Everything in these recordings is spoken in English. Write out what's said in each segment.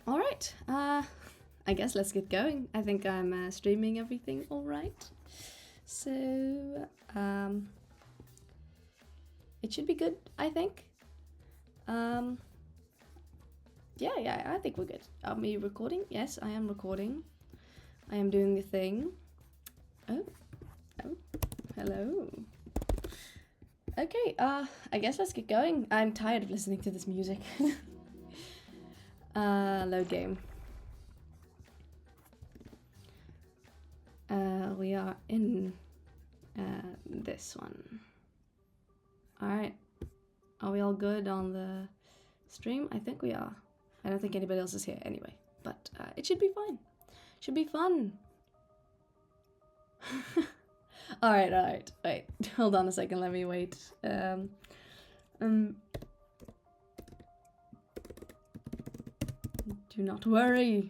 Alright, I guess let's get going. I think I'm streaming everything alright. So, it should be good, I think. Yeah, I think we're good. Are we recording? Yes, I am recording. I am doing the thing. Oh, hello. Okay, I guess let's get going. I'm tired of listening to this music. Load game. We are in this one. Alright. Are we all good on the stream? I think we are. I don't think anybody else is here anyway. But it should be fine. Should be fun. Alright. Wait. Hold on a second. Let me wait. Do not worry.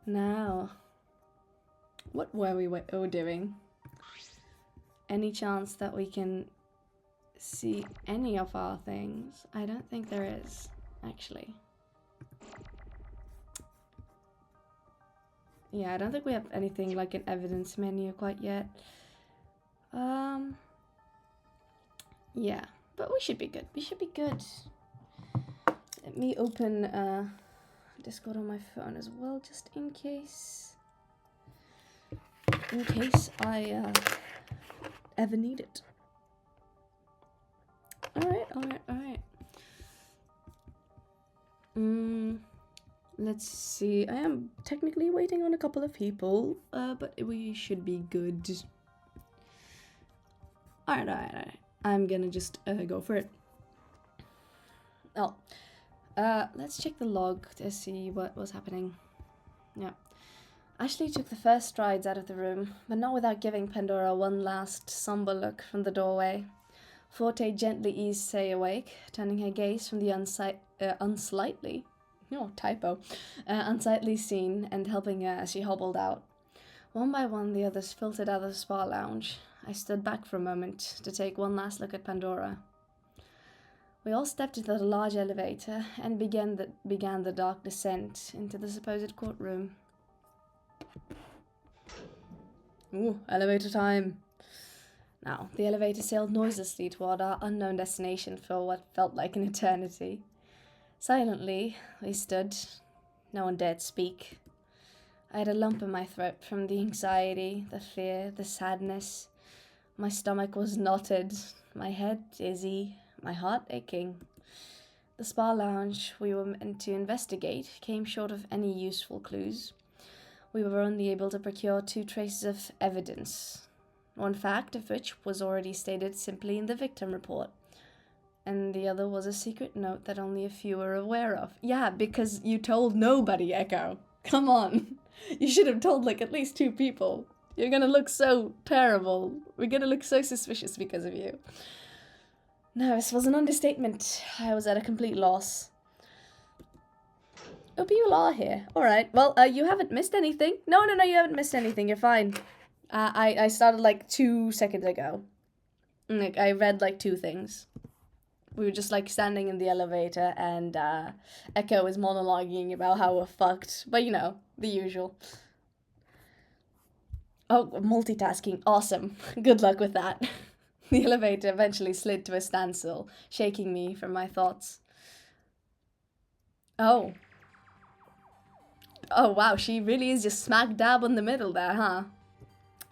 Now, what were we doing? Any chance that we can see any of our things? I don't think there is, actually. Yeah, I don't think we have anything like an evidence menu quite yet. Yeah, but we should be good. We should be good. Let me open Discord on my phone as well, just in case. In case I ever need it. Alright. Let's see. I am technically waiting on a couple of people, but we should be good. Alright. I'm gonna just go for it. Oh. Let's check the log to see what was happening. Yeah. Ashley took the first strides out of the room, but not without giving Pandora one last somber look from the doorway. Forte gently eased Say awake, turning her gaze from the unsightly scene and helping her as she hobbled out. One by one, the others filtered out of the spa lounge. I stood back for a moment to take one last look at Pandora. We all stepped into the large elevator and began the dark descent into the supposed courtroom. Ooh, elevator time. Now, the elevator sailed noiselessly toward our unknown destination for what felt like an eternity. Silently, we stood. No one dared speak. I had a lump in my throat from the anxiety, the fear, the sadness. My stomach was knotted, my head dizzy, my heart aching. The spa lounge we were meant to investigate came short of any useful clues. We were only able to procure 2 traces of evidence, one fact of which was already stated simply in the victim report, and the other was a secret note that only a few were aware of. Yeah, because you told nobody, Echo. Come on. You should have told, like, at least 2 people. You're gonna look so terrible. We're gonna look so suspicious because of you. No, this was an understatement. I was at a complete loss. Oh, people are here. Alright, well, you haven't missed anything. No, you haven't missed anything. You're fine. I started, like, 2 seconds ago. Like, I read, like, 2 things. We were just, like, standing in the elevator, and, Echo was monologuing about how we're fucked. But, you know, the usual. Oh, multitasking. Awesome. Good luck with that. The elevator eventually slid to a standstill, shaking me from my thoughts. Oh, wow, she really is just smack dab in the middle there, huh?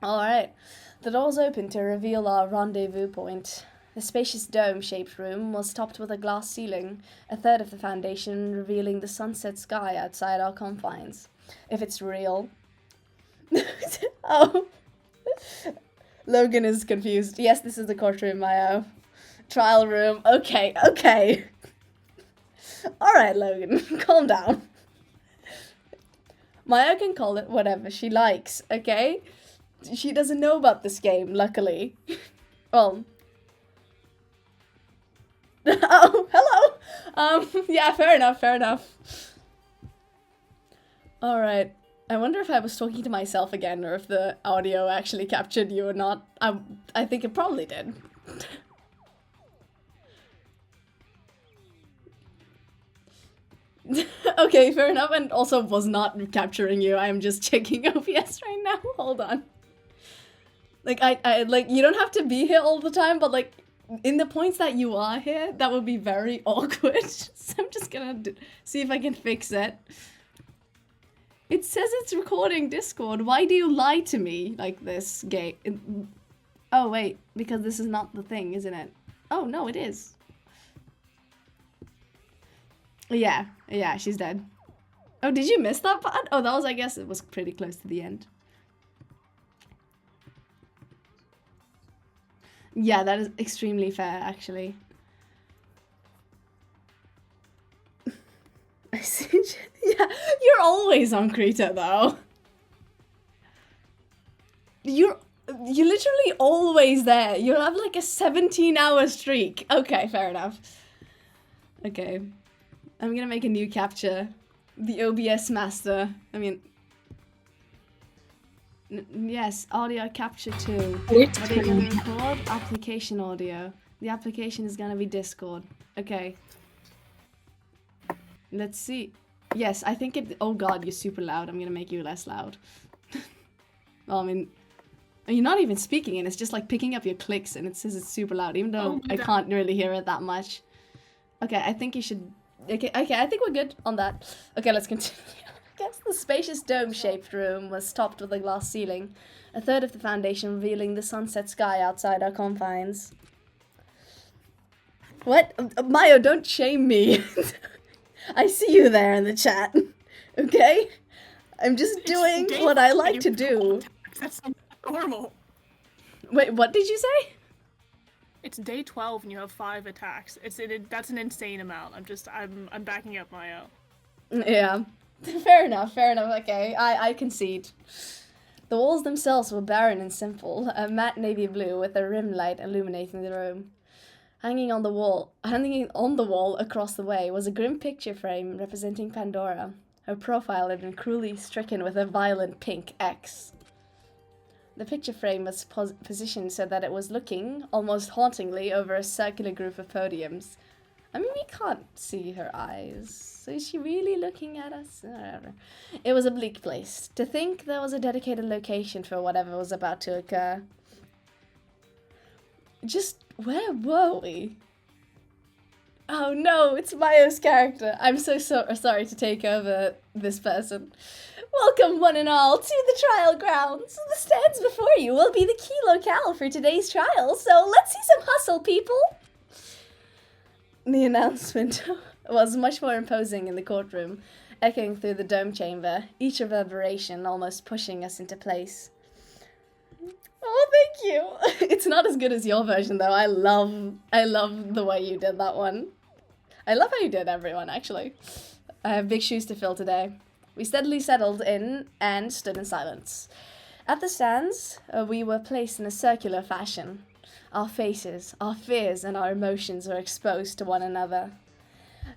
Alright, the doors opened to reveal our rendezvous point. The spacious dome-shaped room was topped with a glass ceiling, a third of the foundation revealing the sunset sky outside our confines. If it's real. Oh. Logan is confused. Yes, this is the courtroom, Mayo. Trial room. Okay. Alright, Logan, calm down. Maya can call it whatever she likes, okay? She doesn't know about this game, luckily. Well. Oh, hello! Yeah, fair enough. Alright. I wonder if I was talking to myself again, or if the audio actually captured you or not. I think it probably did. Okay, fair enough, and also was not capturing you. I'm just checking OBS right now. Hold on. Like, I like, you don't have to be here all the time, but like, in the points that you are here, that would be very awkward. So I'm just gonna see if I can fix it. It says it's recording Discord. Why do you lie to me like this, gay? Oh, wait, because this is not the thing, isn't it? Oh, no, it is. Yeah, she's dead. Oh, did you miss that part? Oh, that was, I guess it was pretty close to the end. Yeah, that is extremely fair, actually. I see. Yeah, you're always on Krita, though. You're literally always there. You'll have like a 17-hour streak. Okay, fair enough. Okay. I'm gonna make a new capture. The OBS master. I mean... yes, audio capture 2. What are you gonna record? Application audio. The application is gonna be Discord. Okay. Let's see. Yes, I think it... oh god, you're super loud. I'm gonna make you less loud. Well, I mean... you're not even speaking, and it's just like picking up your clicks, and it says it's super loud, even though I can't really hear it that much. Okay, I think you should... okay, I think we're good on that. Okay, let's continue. I guess the spacious dome-shaped room was topped with a glass ceiling, a third of the foundation revealing the sunset sky outside our confines. What? Mayo, don't shame me. I see you there in the chat. Okay? I'm just doing what I like to do. That's normal. Wait, what did you say? It's day 12 and you have 5 attacks. That's an insane amount. I'm backing up Mayo. Yeah. Fair enough, okay. I concede. The walls themselves were barren and simple, a matte navy blue with a rim light illuminating the room. Hanging on the wall across the way was a grim picture frame representing Pandora. Her profile had been cruelly stricken with a violent pink X. The picture frame was positioned so that it was looking, almost hauntingly, over a circular group of podiums. I mean, we can't see her eyes. So is she really looking at us? Whatever. It was a bleak place. To think there was a dedicated location for whatever was about to occur. Just, where were we? Oh no, it's Mayo's character. I'm so sorry to take over this person. Welcome one and all to the trial grounds. The stands before you will be the key locale for today's trial, so let's see some hustle, people. The announcement was much more imposing in the courtroom, echoing through the dome chamber, each reverberation almost pushing us into place. Oh, thank you. It's not as good as your version, though. I love the way you did that one. I love how you did everyone, actually. I have big shoes to fill today. We steadily settled in and stood in silence. At the stands, we were placed in a circular fashion. Our faces, our fears, and our emotions were exposed to one another.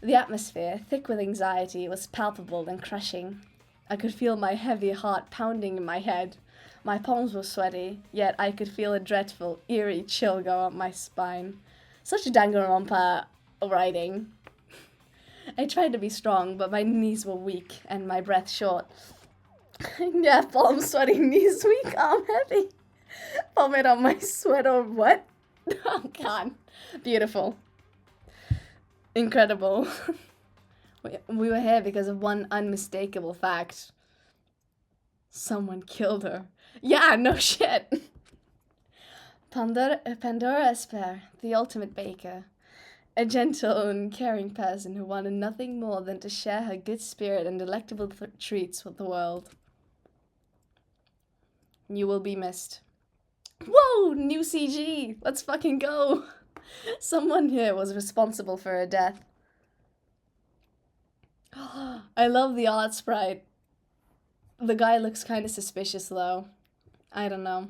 The atmosphere, thick with anxiety, was palpable and crushing. I could feel my heavy heart pounding in my head. My palms were sweaty, yet I could feel a dreadful, eerie chill go up my spine. Such Danganronpa writing. I tried to be strong, but my knees were weak and my breath short. Yeah, palms sweaty, knees weak, arm heavy. Vomit on my sweater, what? Oh god. Beautiful. Incredible. We were here because of one unmistakable fact. Someone killed her. Yeah, no shit. Pandora Esper, the ultimate baker. A gentle and caring person who wanted nothing more than to share her good spirit and delectable treats with the world. You will be missed. Whoa, new CG. Let's fucking go. Someone here was responsible for her death. I love the art sprite. The guy looks kind of suspicious though. I don't know.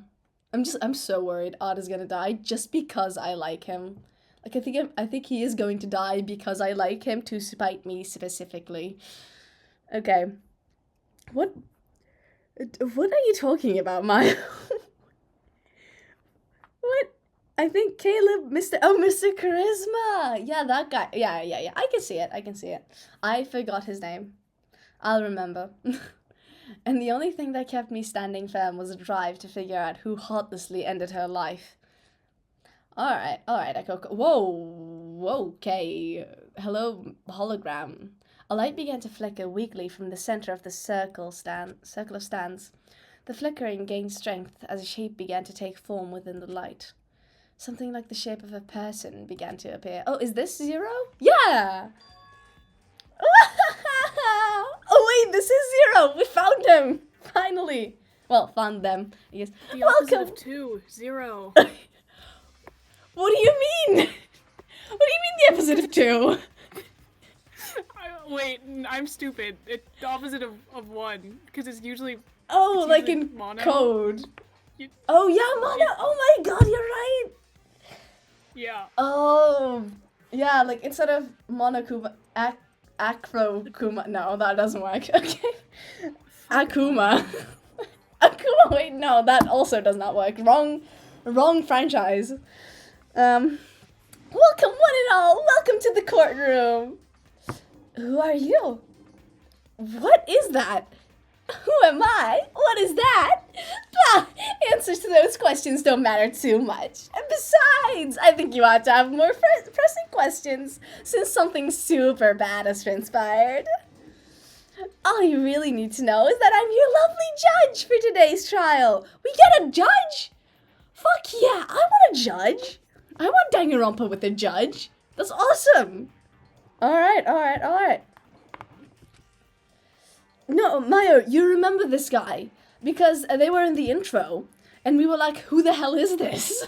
I'm so worried Art is gonna die just because I like him. Like I think he is going to die because I like him, to spite me specifically. Okay. What are you talking about, Maya? What? I think Caleb, Mr. Charisma. Yeah, that guy. Yeah. I can see it. I forgot his name. I'll remember. And the only thing that kept me standing firm was a drive to figure out who heartlessly ended her life. Alright, Echo. Whoa, okay. Hello, hologram. A light began to flicker weakly from the center of the circle of stands. The flickering gained strength as a shape began to take form within the light. Something like the shape of a person began to appear. Oh, is this Zero? Yeah! Oh wait, this is Zero! We found him! Finally! Well, found them, I guess. The opposite of 2, 0. What do you mean? What do you mean the opposite of 2? Wait, I'm stupid. It's the opposite of 1, because it's usually... Oh, it's like usually in mono. code. You, Oh yeah, mono! Oh my god, you're right! yeah. Oh, yeah, like instead of monokuma, acrokuma. No, that doesn't work. Okay. Akuma. Akuma, wait, no, that also does not work. Wrong franchise. Welcome one and all. Welcome to the courtroom. Who are you? What is that? Who am I? What is that? Ah, answers to those questions don't matter too much. And besides, I think you ought to have more pressing questions, since something super bad has transpired. All you really need to know is that I'm your lovely judge for today's trial. We get a judge? Fuck yeah, I want a judge. I want Danganronpa with a judge. That's awesome. Alright. No, Mayo, you remember this guy, because they were in the intro, and we were like, who the hell is this?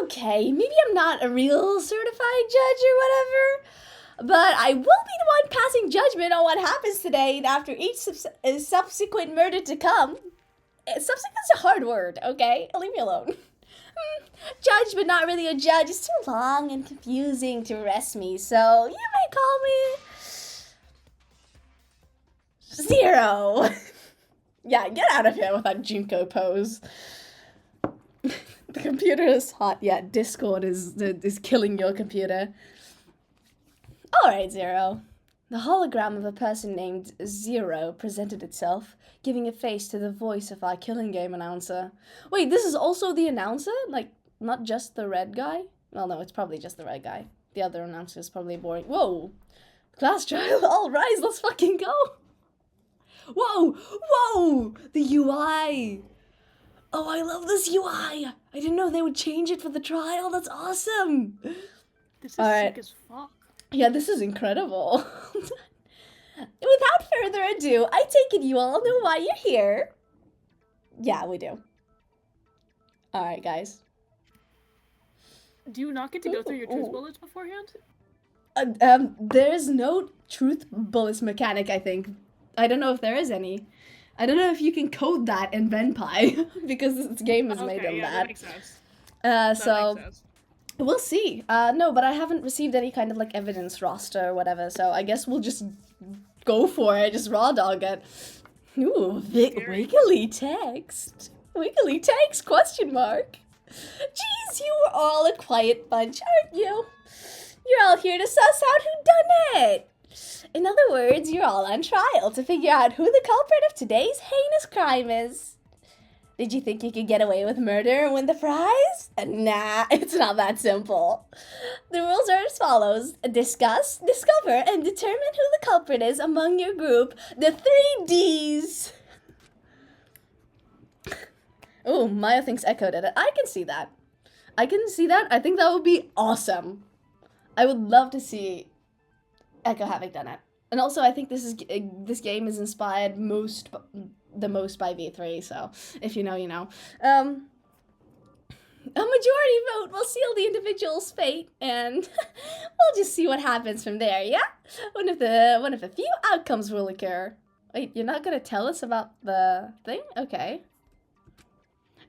Okay, maybe I'm not a real certified judge or whatever, but I will be the one passing judgment on what happens today and after each subsequent murder to come. Subsequent's a hard word, okay? Leave me alone. Judge, but not really a judge. It's too long and confusing to arrest me, so you may call me... Zero! Yeah, get out of here with that Junko pose. The computer is hot. Yeah, Discord is killing your computer. Alright, Zero. The hologram of a person named Zero presented itself, giving a face to the voice of our killing game announcer. Wait, this is also the announcer? Like, not just the red guy? Well, no, it's probably just the red guy. The other announcer is probably boring. Whoa! Class trial, all rise, let's fucking go! Whoa! The UI! Oh, I love this UI! I didn't know they would change it for the trial, that's awesome! This is sick as fuck. Yeah, this is incredible. Without further ado, I take it you all know why you're here. Yeah, we do. Alright, guys. Do you not get to go through your truth bullets beforehand? There's no truth bullets mechanic, I think. I don't know if there is any. I don't know if you can code that in Renpai, because this game is made on that makes sense. So... Makes sense. We'll see. No, but I haven't received any kind of, like, evidence roster or whatever, so I guess we'll just go for it, just raw dog it. Ooh, wiggly text? Wiggly text, question mark. Geez, you were all a quiet bunch, aren't you? You're all here to suss out who done it. In other words, you're all on trial to figure out who the culprit of today's heinous crime is. Did you think you could get away with murder and win the prize? Nah, it's not that simple. The rules are as follows. Discuss, discover, and determine who the culprit is among your group. The 3 Ds. Oh, Maya thinks Echo did it. I can see that. I think that would be awesome. I would love to see Echo having done it. And also, I think this game is inspired the most by V3, so if you know, you know. A majority vote will seal the individual's fate, and we'll just see what happens from there, yeah? One of the few outcomes will occur. Wait, you're not gonna tell us about the thing? Okay.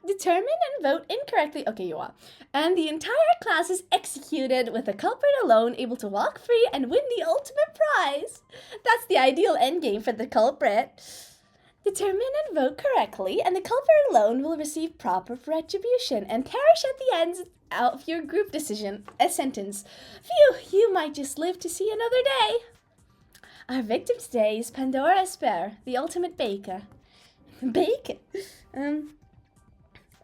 Determine and vote incorrectly. Okay, you are. And the entire class is executed with the culprit alone able to walk free and win the ultimate prize. That's the ideal endgame for the culprit. Determine and vote correctly, and the culprit alone will receive proper retribution and perish at the end of your group decision. A sentence. Phew, you might just live to see another day. Our victim today is Pandora Esper, the ultimate baker. Bacon?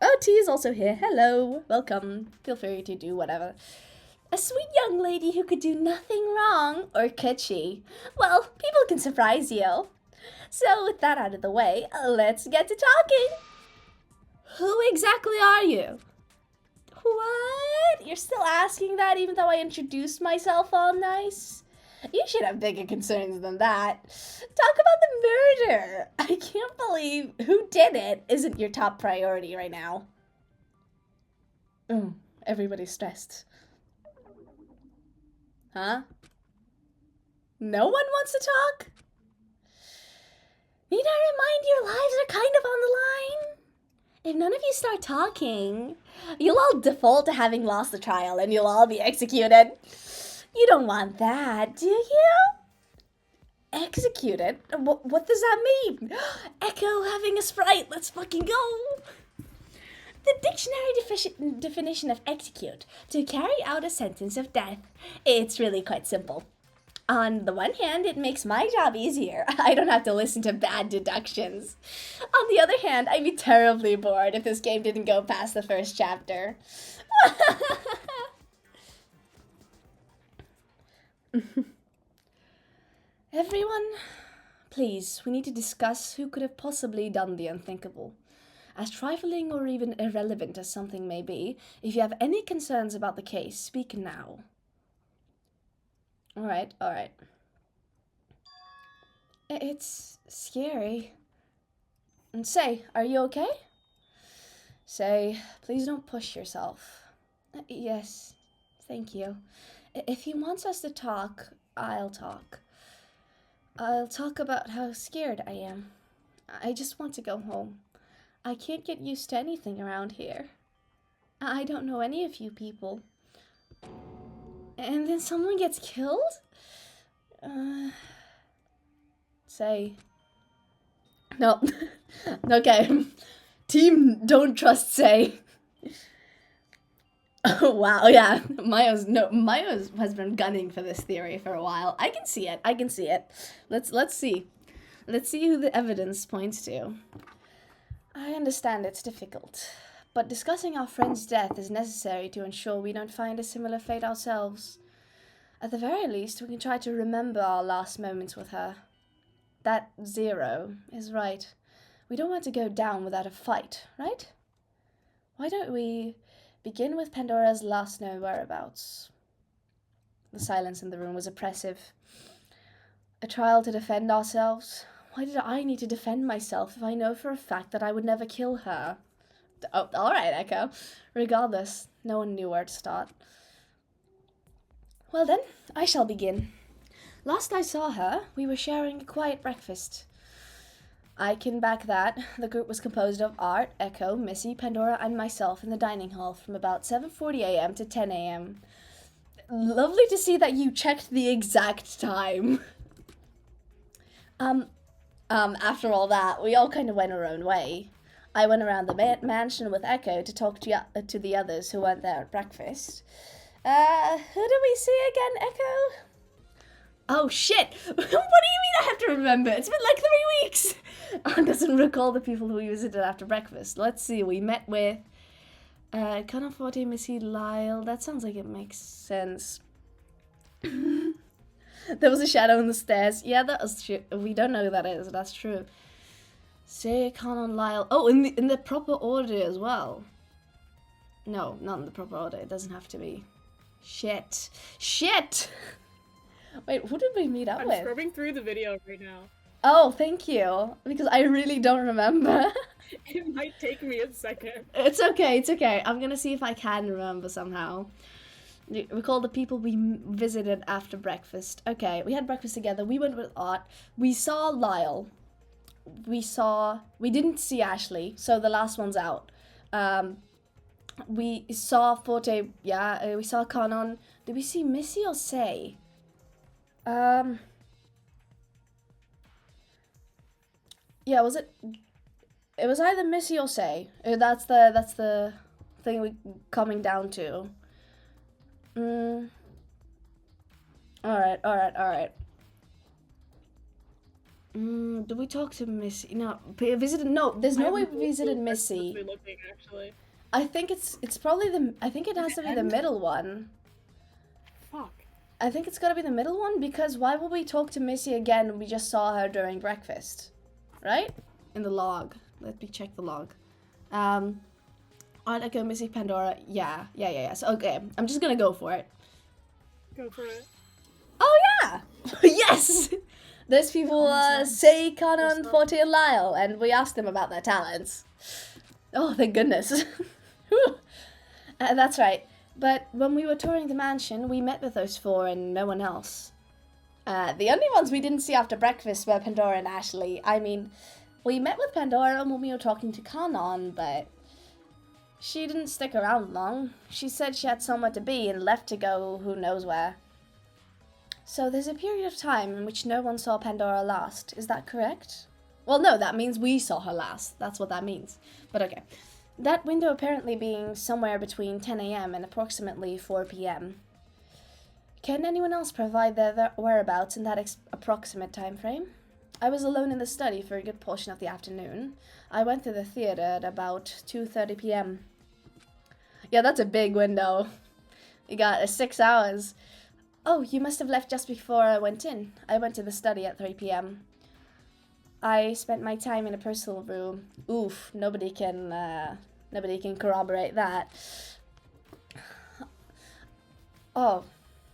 Oh, T is also here. Hello. Welcome. Feel free to do whatever. A sweet young lady who could do nothing wrong, or could she? Well, people can surprise you. So with that out of the way, let's get to talking. Who exactly are you? What? You're still asking that even though I introduced myself all nice? You should have bigger concerns than that. Talk about the murder. I can't believe who did it isn't your top priority right now. Everybody's stressed. Huh? No one wants to talk? Need I remind your lives are kind of on the line? If none of you start talking, you'll all default to having lost the trial and you'll all be executed. You don't want that, do you? Executed? What does that mean? Echo having a sprite, let's fucking go! The dictionary definition of execute, to carry out a sentence of death. It's really quite simple. On the one hand, it makes my job easier. I don't have to listen to bad deductions. On the other hand, I'd be terribly bored if this game didn't go past the first chapter. Everyone, please, we need to discuss who could have possibly done the unthinkable. As trifling or even irrelevant as something may be, if you have any concerns about the case, speak now. Alright. It's scary. And Say, are you okay? Say, please don't push yourself. Yes, thank you. If he wants us to talk, I'll talk. I'll talk about how scared I am. I just want to go home. I can't get used to anything around here. I don't know any of you people. And then someone gets killed? Say. No. Okay. Team don't trust Say. Oh, wow, yeah. Mayo's has been gunning for this theory for a while. I can see it. Let's see. Let's see who the evidence points to. I understand it's difficult, but discussing our friend's death is necessary to ensure we don't find a similar fate ourselves. At the very least, we can try to remember our last moments with her. That 0 is right. We don't want to go down without a fight, right? Why don't we begin with Pandora's last known whereabouts? The silence in the room was oppressive. A trial to defend ourselves? Why did I need to defend myself if I know for a fact that I would never kill her? Oh, alright, Echo. Regardless, no one knew where to start. Well then, I shall begin. Last I saw her, we were sharing a quiet breakfast. I can back that. The group was composed of Art, Echo, Missy, Pandora, and myself in the dining hall from about 7:40 a.m. to 10 a.m. Lovely to see that you checked the exact time. After all that, we all kind of went our own way. I went around the mansion with Echo to talk to the others who weren't there at breakfast. Who did we see again, Echo? Oh, shit! What do you mean I have to remember? It's been like 3 weeks! Anne doesn't recall the people who we visited after breakfast. Let's see, we met with Connor Forte, Missy, Lyle. That sounds like it makes sense. There was a shadow on the stairs. Yeah, that was true. We don't know who that is. That's true. Say Connor, Lyle. Oh, in the proper order as well. No, not in the proper order. It doesn't have to be. Shit! Wait, who did we meet up with? I'm scrubbing through the video right now. Oh, thank you. Because I really don't remember. It might take me a second. It's okay. I'm gonna see if I can remember somehow. Recall the people we visited after breakfast. Okay, we had breakfast together. We went with Art. We saw Lyle. We didn't see Ashley, so the last one's out. We saw Forte, we saw Kanon. Did we see Missy or Say? Yeah, was it? It was either Missy or Say. That's the thing we coming down to. All right. Did we talk to Missy? No, visited. No, there's no way we visited Missy. Looking, actually. I think it's probably I think it has to be the middle one. Fuck. I think it's gotta be the middle one because why would we talk to Missy again when we just saw her during breakfast, right? In the log. Let me check the log. Art Echo, Missy, Pandora. Yeah. So okay, I'm just gonna go for it. Go for it. Oh yeah! Yes! There's people Say, Kanan, Forte, and Lyle, and we asked them about their talents. Oh, thank goodness. That's right. But when we were touring the mansion, we met with those four and no one else. The only ones we didn't see after breakfast were Pandora and Ashley. I mean, we met with Pandora when we were talking to Kanan, but she didn't stick around long. She said she had somewhere to be and left to go who knows where. So there's a period of time in which no one saw Pandora last. Is that correct? Well, no, that means we saw her last. That's what that means. But okay. That window apparently being somewhere between 10 a.m. and approximately 4 p.m. Can anyone else provide their whereabouts in that approximate time frame? I was alone in the study for a good portion of the afternoon. I went to the theater at about 2:30 p.m. Yeah, that's a big window. You got 6 hours. Oh, you must have left just before I went in. I went to the study at 3 p.m. I spent my time in a personal room. Oof, nobody can corroborate that. Oh,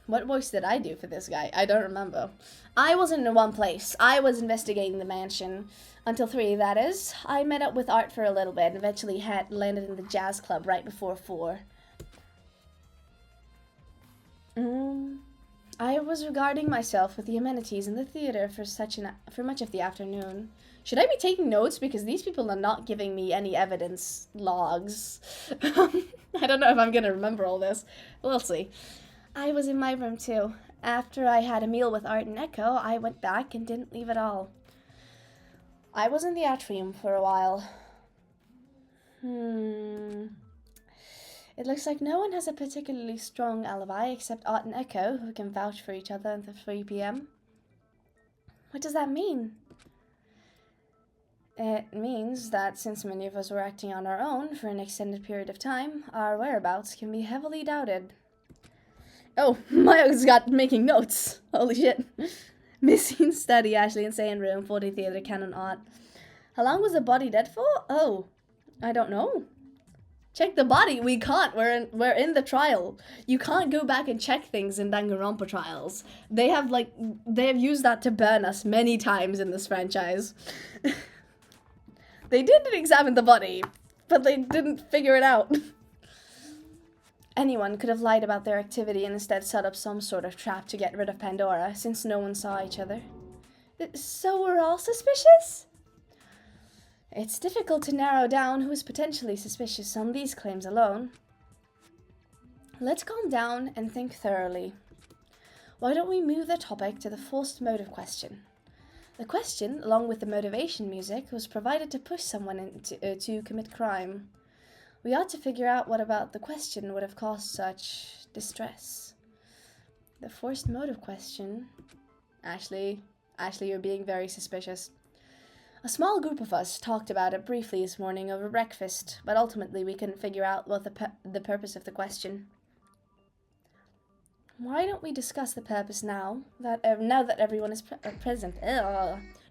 what voice did I do for this guy? I don't remember. I wasn't in one place. I was investigating the mansion. Until 3, that is. I met up with Art for a little bit and eventually landed in the jazz club right before 4. I was regarding myself with the amenities in the theater for much of the afternoon. Should I be taking notes? Because these people are not giving me any evidence logs. I don't know if I'm going to remember all this. We'll see. I was in my room too. After I had a meal with Art and Echo, I went back and didn't leave at all. I was in the atrium for a while. It looks like no one has a particularly strong alibi except Art and Echo, who can vouch for each other until 3 p.m. What does that mean? It means that since many of us were acting on our own for an extended period of time, our whereabouts can be heavily doubted. Oh, Mayo's got making notes. Holy shit. Missing study, Ashley insane room, 40 theater, canon art. How long was the body dead for? Oh, I don't know. Check the body. We can't. We're in the trial. You can't go back and check things in Danganronpa trials. They have used that to burn us many times in this franchise. They did examine the body, but they didn't figure it out. Anyone could have lied about their activity and instead set up some sort of trap to get rid of Pandora, since no one saw each other. So we're all suspicious? It's difficult to narrow down who is potentially suspicious on these claims alone. Let's calm down and think thoroughly. Why don't we move the topic to the forced motive question? The question, along with the motivation music, was provided to push someone to commit crime. We ought to figure out what about the question would have caused such distress. The forced motive question? Ashley, you're being very suspicious. A small group of us talked about it briefly this morning over breakfast, but ultimately we couldn't figure out what the purpose of the question. Why don't we discuss the purpose now that everyone is present?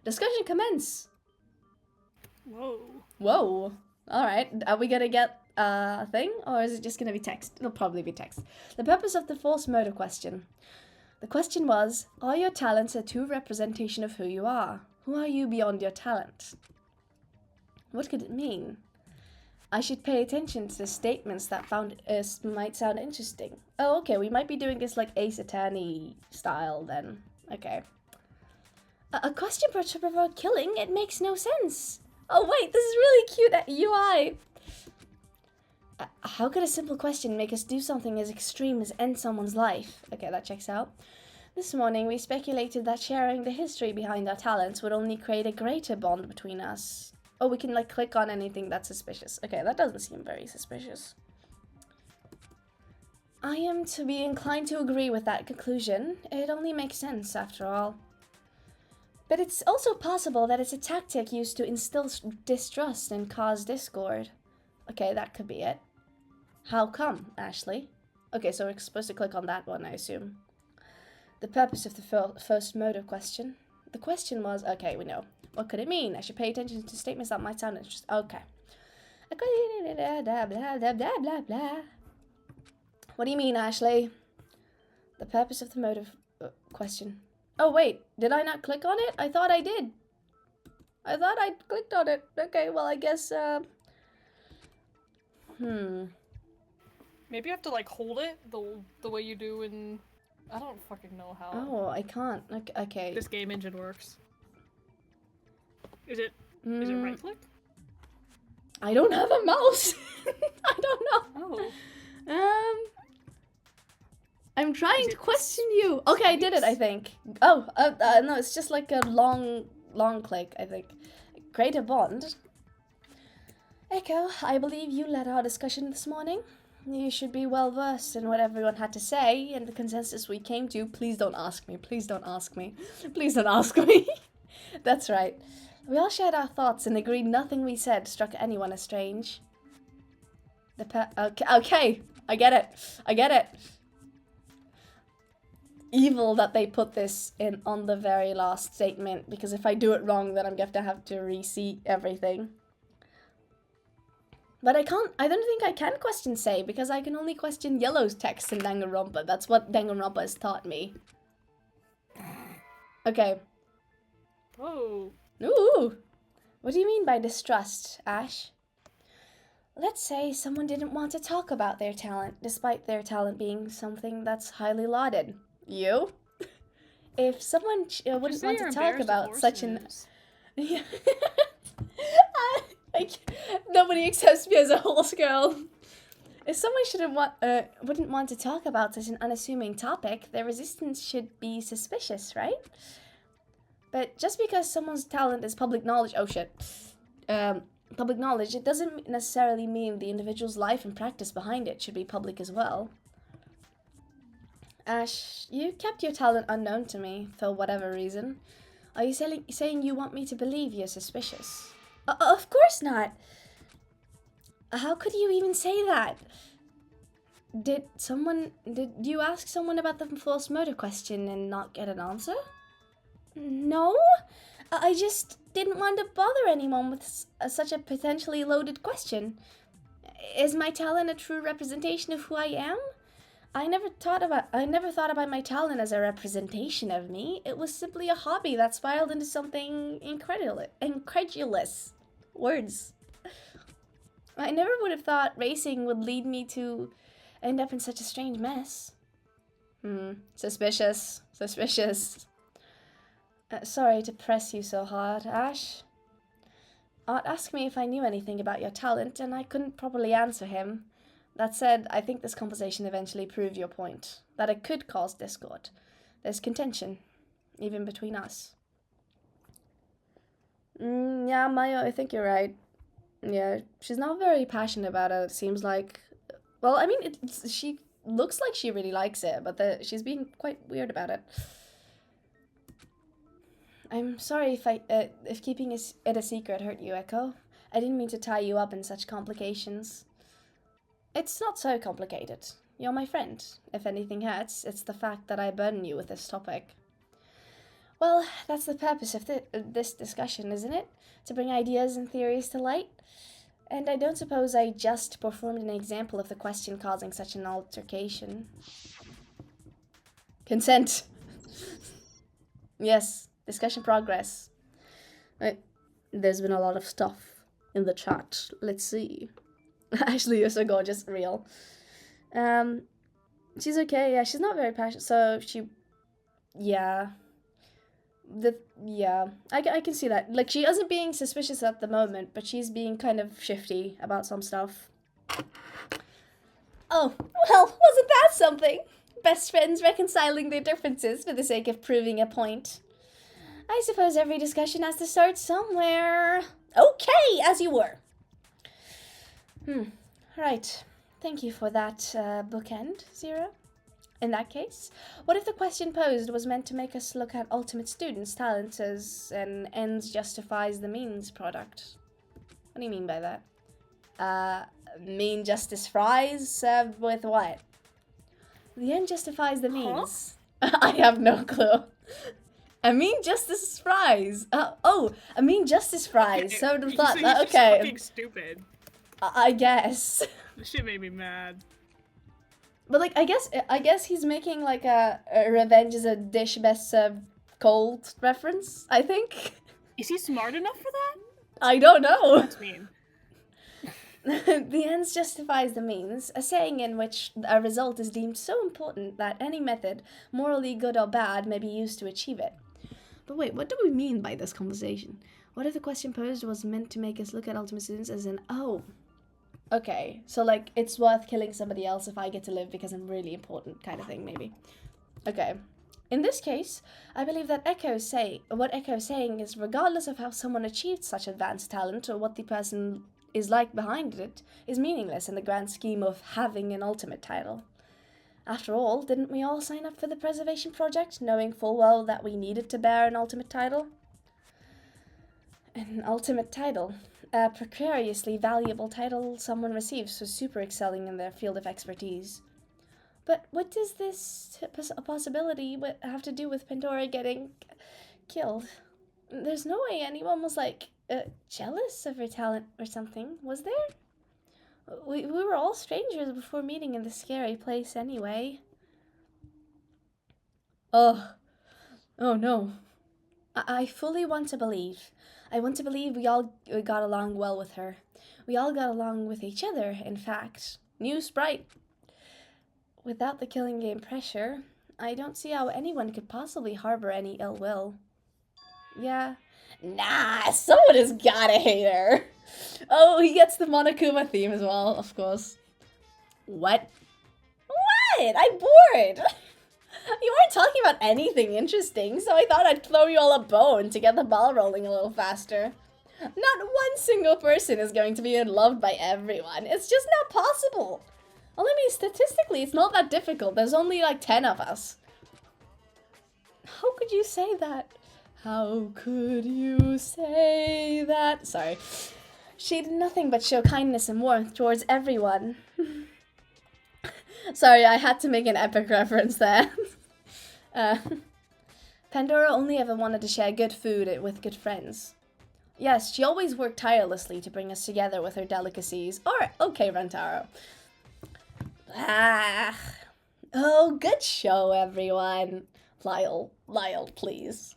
Discussion commence. Whoa. All right. Are we gonna get a thing, or is it just gonna be text? It'll probably be text. The purpose of the forced motive question. The question was: are your talents a true representation of who you are? Who are you beyond your talent? What could it mean? I should pay attention to the statements that might sound interesting. Oh, okay, we might be doing this like Ace Attorney style then. Okay. A question to provoke killing? It makes no sense. Oh wait, this is really cute UI. How could a simple question make us do something as extreme as end someone's life? Okay, that checks out. This morning we speculated that sharing the history behind our talents would only create a greater bond between us. Oh, we can like click on anything that's suspicious. Okay, that doesn't seem very suspicious. I am to be inclined to agree with that conclusion. It only makes sense, after all. But it's also possible that it's a tactic used to instill distrust and cause discord. Okay, that could be it. How come, Ashley? Okay, so we're supposed to click on that one, I assume. The purpose of the first motive question. The question was, okay, we know. What could it mean? I should pay attention to statements that might sound interesting. Okay. Blah, blah, blah, blah, blah, blah. What do you mean, Ashley? The purpose of the motive question. Oh, wait. Did I not click on it? I thought I did. I thought I clicked on it. Okay, well, I guess, Maybe you have to, like, hold it the way you do in... I don't fucking know how. Oh, I can't. Okay. This game engine works. Is it right click? I don't have a mouse. I don't know. Oh. I'm trying to question you. Okay, I did it, I think. Oh, no, it's just like a long click, I think. Create a bond. Echo, I believe you led our discussion this morning. You should be well versed in what everyone had to say and the consensus we came to. Please don't ask me. Please don't ask me. Please don't ask me. That's right. We all shared our thoughts and agreed nothing we said struck anyone as strange. Okay. I get it. Evil that they put this in on the very last statement, because if I do it wrong, then I'm going to have to reseat everything. But I don't think I can question Say, because I can only question Yellow's text in Danganronpa. That's what Danganronpa has taught me. Okay. Oh. Ooh. What do you mean by distrust, Ash? Let's say someone didn't want to talk about their talent, despite their talent being something that's highly lauded. You? If someone wouldn't want to talk about such an... Yeah. Nobody accepts me as a horse girl. If someone wouldn't want to talk about such an unassuming topic, their resistance should be suspicious, right? But just because someone's talent is public knowledge... Oh, shit. Public knowledge, it doesn't necessarily mean the individual's life and practice behind it should be public as well. Ash, you kept your talent unknown to me, for whatever reason. Are you saying you want me to believe you're suspicious? Of course not. How could you even say that? Did you ask someone about the false motive question and not get an answer? No, I just didn't want to bother anyone with such a potentially loaded question. Is my talent a true representation of who I am? I never thought about my talent as a representation of me. It was simply a hobby that spiraled into something incredulous. Words. I never would have thought racing would lead me to end up in such a strange mess. Suspicious. Sorry to press you so hard, Ash. Art asked me if I knew anything about your talent, and I couldn't properly answer him. That said, I think this conversation eventually proved your point, that it could cause discord. There's contention, even between us. Yeah, Maya, I think you're right. Yeah, she's not very passionate about it, it seems like. Well, I mean, she looks like she really likes it, but she's being quite weird about it. I'm sorry if keeping it a secret hurt you, Echo. I didn't mean to tie you up in such complications. It's not so complicated. You're my friend. If anything hurts, it's the fact that I burden you with this topic. Well, that's the purpose of this discussion, isn't it? To bring ideas and theories to light? And I don't suppose I just performed an example of the question causing such an altercation. Consent. Yes, discussion progress. There's been a lot of stuff in the chat. Let's see. Actually, you're so gorgeous, real. She's okay, yeah, she's not very passionate, so I can see that. Like, she isn't being suspicious at the moment, but she's being kind of shifty about some stuff. Oh, well, wasn't that something? Best friends reconciling their differences for the sake of proving a point. I suppose every discussion has to start somewhere. Okay, as you were. Right. Thank you for that bookend, Zero. In that case, what if the question posed was meant to make us look at ultimate students' talents as an ends justifies the means product? What do you mean by that? Mean justice fries served with what? The end justifies the means. Huh? I have no clue. I mean justice fries. I mean justice fries. Okay, So the he's thought. just Okay. fucking stupid. I guess. This shit made me mad. But like, I guess he's making like a revenge is a dish best served cold reference. I think. Is he smart enough for that? I don't know. That's mean. The ends justifies the means, a saying in which a result is deemed so important that any method, morally good or bad, may be used to achieve it. But wait, what do we mean by this conversation? What if the question posed was meant to make us look at ultimate students as an, okay, so like, it's worth killing somebody else if I get to live because I'm really important kind of thing, maybe. Okay. In this case, I believe that what Echo is saying is regardless of how someone achieved such advanced talent or what the person is like behind it, is meaningless in the grand scheme of having an ultimate title. After all, didn't we all sign up for the preservation project, knowing full well that we needed to bear an ultimate title? An ultimate title. A precariously valuable title someone receives for super excelling in their field of expertise. But what does this possibility have to do with Pandora getting killed? There's no way anyone was like jealous of her talent or something, was there? We were all strangers before meeting in this scary place anyway. Oh no. I fully want to believe. I want to believe we all got along well with her. We all got along with each other, in fact. New Sprite. Without the killing game pressure, I don't see how anyone could possibly harbor any ill will. Yeah. Nah, someone has gotta hate her. Oh, he gets the Monokuma theme as well, of course. What? What? I'm bored. You weren't talking about anything interesting, so I thought I'd throw you all a bone to get the ball rolling a little faster. Not one single person is going to be loved by everyone. It's just not possible. Well, I mean, statistically, it's not that difficult. There's only like 10 of us. How could you say that? How could you say that? Sorry. She did nothing but show kindness and warmth towards everyone. Sorry, I had to make an epic reference there. Pandora only ever wanted to share good food with good friends. Yes, she always worked tirelessly to bring us together with her delicacies. Alright, okay, Rentaro. Oh, good show, everyone. Lyle, please.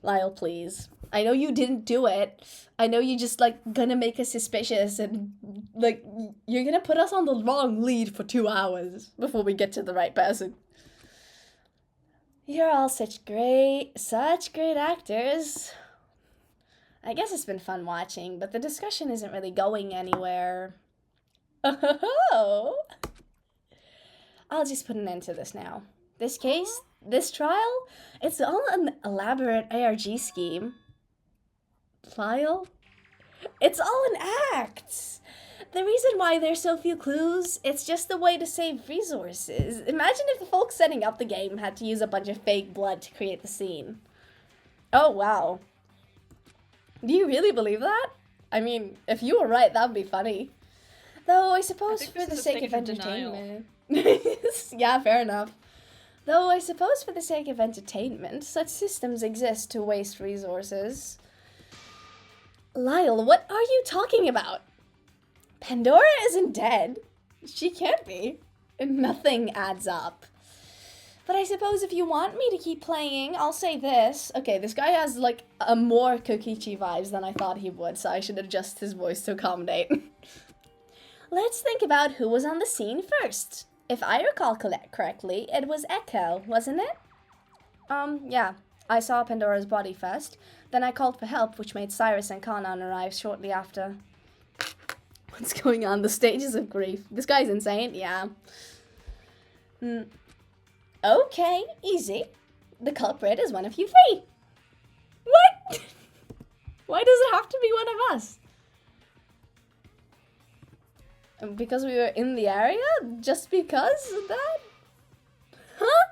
Lyle, please. I know you didn't do it. I know you just, like, gonna make us suspicious and, like, you're gonna put us on the wrong lead for 2 hours before we get to the right person. You're all such great actors. I guess it's been fun watching, but the discussion isn't really going anywhere. Oh. I'll just put an end to this now. This case, this trial, it's all an elaborate ARG scheme. Lyle? It's all an act. The reason why there's so few clues, it's just a way to save resources. Imagine if the folks setting up the game had to use a bunch of fake blood to create the scene. Oh, wow. Do you really believe that? I mean, if you were right, that would be funny. Though I suppose for the sake of entertainment... Yeah, fair enough. Though I suppose for the sake of entertainment, such systems exist to waste resources. Lyle, what are you talking about? Pandora isn't dead. She can't be. Nothing adds up. But I suppose if you want me to keep playing, I'll say this. Okay, this guy has, like, a more Kokichi vibes than I thought he would, so I should adjust his voice to accommodate. Let's think about who was on the scene first. If I recall correctly, it was Echo, wasn't it? Yeah. I saw Pandora's body first. Then I called for help, which made Cyrus and Kanan arrive shortly after. What's going on? The stages of grief. This guy's insane? Yeah. Okay, easy. The culprit is one of you three. What? Why does it have to be one of us? Because we were in the area? Just because of that? Huh?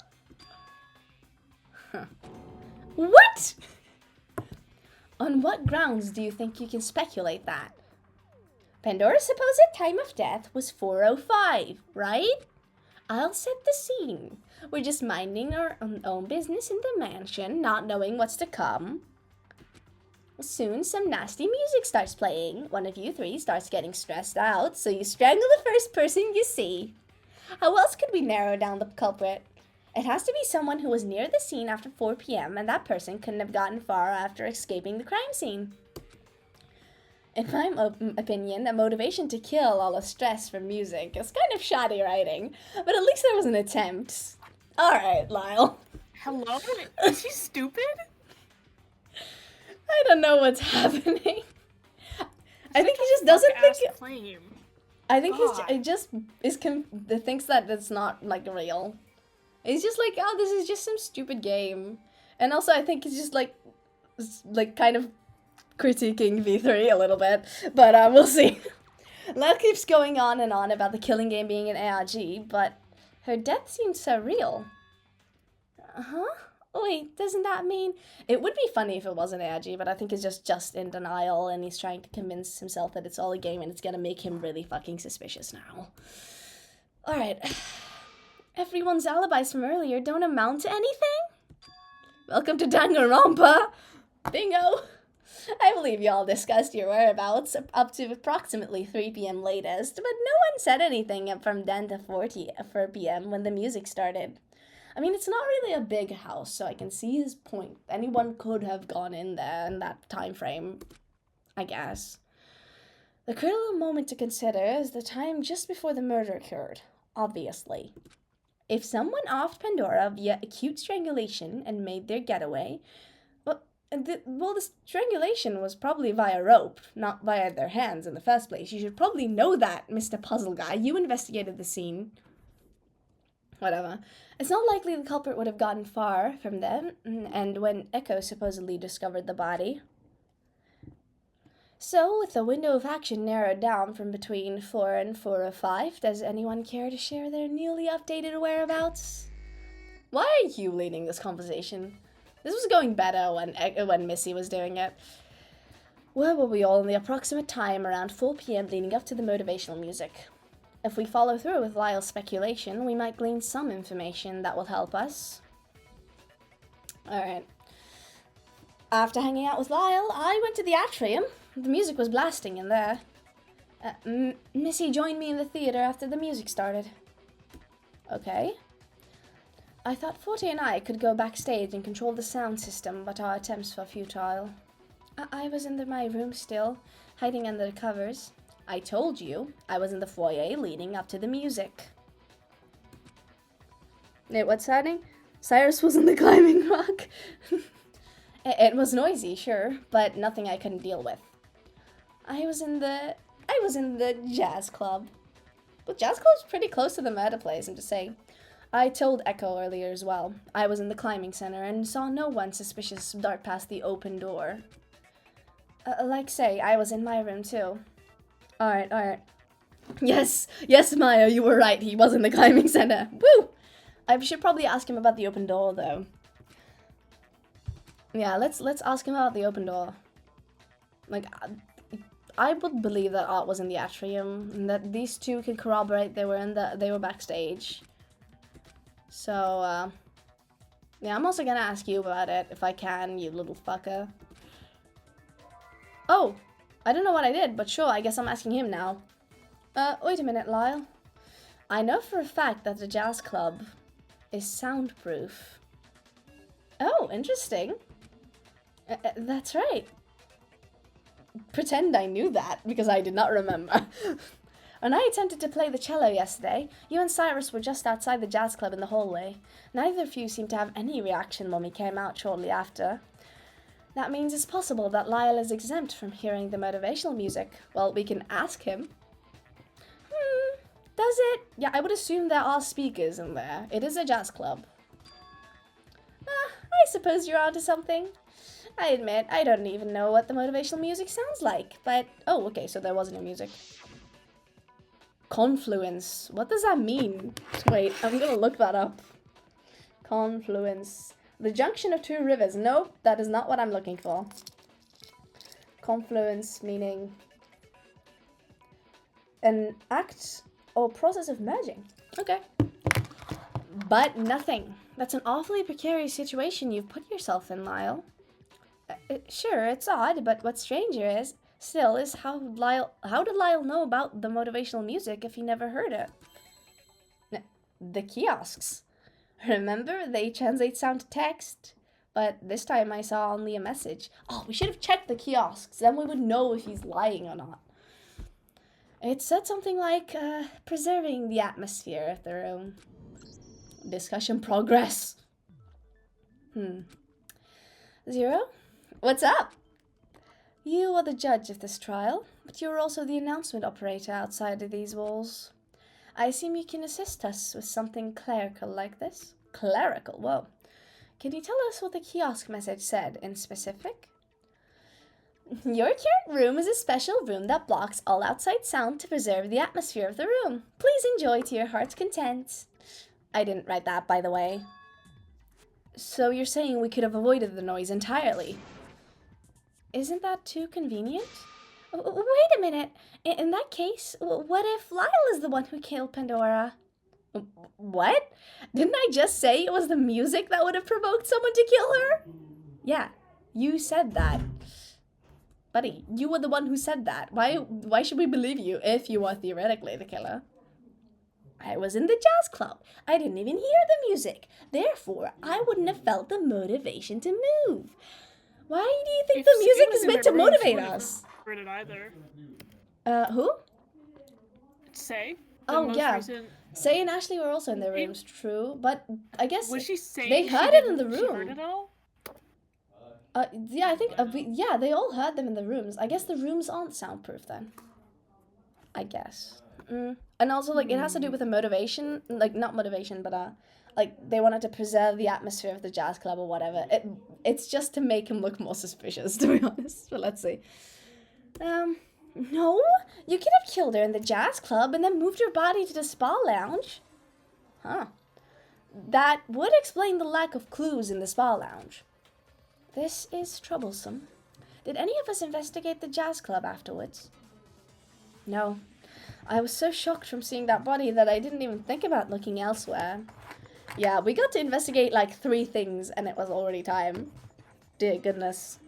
Huh. What? On what grounds do you think you can speculate that? Pandora's supposed time of death was 4:05, right? I'll set the scene. We're just minding our own business in the mansion, not knowing what's to come. Soon, some nasty music starts playing. One of you three starts getting stressed out, so you strangle the first person you see. How else could we narrow down the culprit? It has to be someone who was near the scene after 4 p.m., and that person couldn't have gotten far after escaping the crime scene. In my opinion, the motivation to kill all the stress from music is kind of shoddy writing, but at least there was an attempt. Alright, Lyle. Hello? Is he stupid? I don't know what's happening. I think he just doesn't think it. Claim. I think he thinks that it's not like real. He's just like, oh, this is just some stupid game. And also, I think he's just like kind of critiquing V3 a little bit. But we'll see. Lyle keeps going on and on about the killing game being an ARG, but her death seems so real. Huh? Wait, doesn't that mean... It would be funny if it was an ARG, but I think he's just in denial, and he's trying to convince himself that it's all a game, and it's gonna make him really fucking suspicious now. Alright. Everyone's alibis from earlier don't amount to anything? Welcome to Danganronpa! Bingo! I believe you all discussed your whereabouts up to approximately 3 p.m. latest, but no one said anything from then to 4 p.m. when the music started. I mean, it's not really a big house, so I can see his point. Anyone could have gone in there in that time frame, I guess. The critical moment to consider is the time just before the murder occurred, obviously. If someone offed Pandora via acute strangulation and made their getaway, the strangulation was probably via rope, not via their hands in the first place. You should probably know that, Mr. Puzzle Guy. You investigated the scene. Whatever. It's not likely the culprit would have gotten far from them, and when Echo supposedly discovered the body. So, with the window of action narrowed down from between 4 and 4:05, does anyone care to share their newly updated whereabouts? Why are you leading this conversation? This was going better when Missy was doing it. Where were we all in the approximate time around 4 p.m. leading up to the motivational music? If we follow through with Lyle's speculation, we might glean some information that will help us. Alright. After hanging out with Lyle, I went to the atrium. The music was blasting in there. Missy joined me in the theater after the music started. Okay. I thought Forte and I could go backstage and control the sound system, but our attempts were futile. I was in my room still, hiding under the covers. I told you, I was in the foyer leading up to the music. Wait, what's happening? Cyrus was in the climbing rock. It was noisy, sure, but nothing I couldn't deal with. I was in the jazz club. But jazz club's pretty close to the murder place, I'm just saying. I told Echo earlier as well. I was in the climbing center and saw no one suspicious dart past the open door. Like say, I was in my room too. Alright. Yes, Maya, you were right. He was in the climbing center. Woo! I should probably ask him about the open door, though. Yeah, let's ask him about the open door. Like, I would believe that Art was in the atrium, and that these two could corroborate they were backstage. So, yeah, I'm also gonna ask you about it, if I can, you little fucker. Oh! I don't know what I did, but sure, I guess I'm asking him now. Wait a minute, Lyle. I know for a fact that the jazz club is soundproof. Oh, interesting. That's right. Pretend I knew that, because I did not remember. When I attempted to play the cello yesterday, you and Cyrus were just outside the jazz club in the hallway. Neither of you seemed to have any reaction when we came out shortly after. That means it's possible that Lyle is exempt from hearing the motivational music. Well, we can ask him. Does it? Yeah, I would assume there are speakers in there. It is a jazz club. I suppose you're onto something. I admit, I don't even know what the motivational music sounds like, but... Oh, okay, so there wasn't any music. Confluence. What does that mean? Wait, I'm gonna look that up. Confluence. The junction of two rivers. Nope, that is not what I'm looking for. Confluence meaning an act or process of merging. Okay. But nothing. That's an awfully precarious situation you've put yourself in, Lyle. Sure, it's odd, but what's stranger is how did Lyle know about the motivational music if he never heard it? The kiosks. Remember, they translate sound to text, but this time I saw only a message. Oh, we should have checked the kiosks, then we would know if he's lying or not. It said something like, preserving the atmosphere of the room. Discussion progress. Zero? What's up? You are the judge of this trial, but you are also the announcement operator outside of these walls. I assume you can assist us with something clerical like this? Clerical? Whoa. Can you tell us what the kiosk message said in specific? Your current room is a special room that blocks all outside sound to preserve the atmosphere of the room. Please enjoy to your heart's content. I didn't write that, by the way. So you're saying we could have avoided the noise entirely? Isn't that too convenient? Wait a minute. In that case, what if Lyle is the one who killed Pandora? What? Didn't I just say it was the music that would have provoked someone to kill her? Yeah, you said that. Buddy, you were the one who said that. Why should we believe you if you are theoretically the killer? I was in the jazz club. I didn't even hear the music. Therefore, I wouldn't have felt the motivation to move. Why do you think the music is meant to motivate us? Heard it either. Who? Say. Oh, yeah. Recent... Say and Ashley were also in their rooms, true. But I guess was she saying they heard it in the She heard room. it all? Yeah, I think, yeah, they all heard them in the rooms. I guess the rooms aren't soundproof then. I guess. And also, like, it has to do with the motivation. Like, not motivation, but, like, they wanted to preserve the atmosphere of the jazz club or whatever. It's just to make him look more suspicious, to be honest. But let's see. No, you could have killed her in the jazz club and then moved her body to the spa lounge. Huh. That would explain the lack of clues in the spa lounge. This is troublesome. Did any of us investigate the jazz club afterwards? No. I was so shocked from seeing that body that I didn't even think about looking elsewhere. Yeah, we got to investigate like 3 things and it was already time. Dear goodness.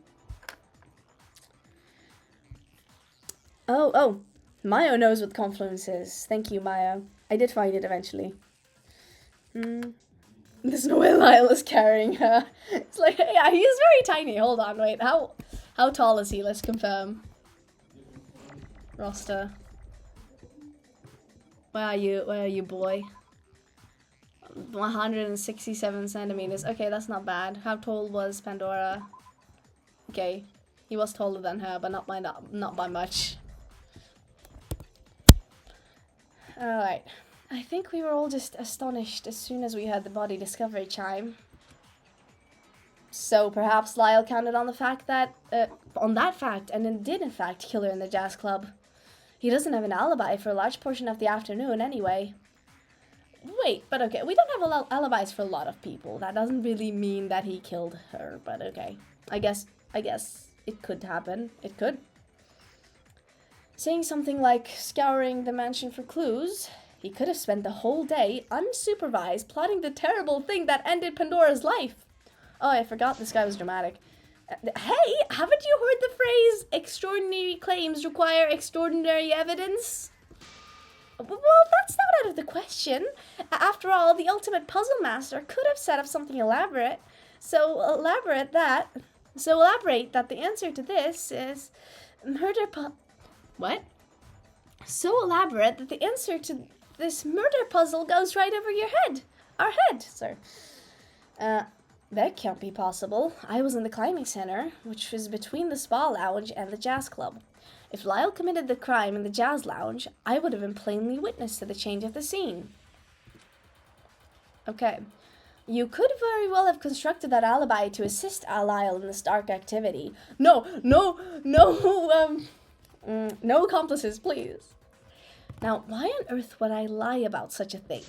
Oh, Mayo knows what confluence is. Thank you, Mayo. I did find it eventually. There's no way Lyle is carrying her. It's like, yeah, he is very tiny. Hold on, wait. How tall is he? Let's confirm. Roster. Where are you, boy? 167 centimeters. Okay, that's not bad. How tall was Pandora? Okay, he was taller than her, but not by much. Alright. I think we were all just astonished as soon as we heard the body discovery chime. So perhaps Lyle counted on the fact that, and then did in fact kill her in the jazz club. He doesn't have an alibi for a large portion of the afternoon anyway. Wait, but okay, we don't have alibis for a lot of people. That doesn't really mean that he killed her, but okay. I guess it could happen. It could. Saying something like scouring the mansion for clues, he could have spent the whole day unsupervised plotting the terrible thing that ended Pandora's life. Oh, I forgot this guy was dramatic. Hey, haven't you heard the phrase, extraordinary claims require extraordinary evidence? Well, that's not out of the question. After all, the ultimate puzzle master could have set up something elaborate. So elaborate that the answer to this is What? So elaborate that the answer to this murder puzzle goes right over your head. Our head, sir. That can't be possible. I was in the climbing center, which was between the spa lounge and the jazz club. If Lyle committed the crime in the jazz lounge, I would have been plainly witness to the change of the scene. Okay. You could very well have constructed that alibi to assist Lyle in this dark activity. No, no accomplices, please. Now, why on earth would I lie about such a thing?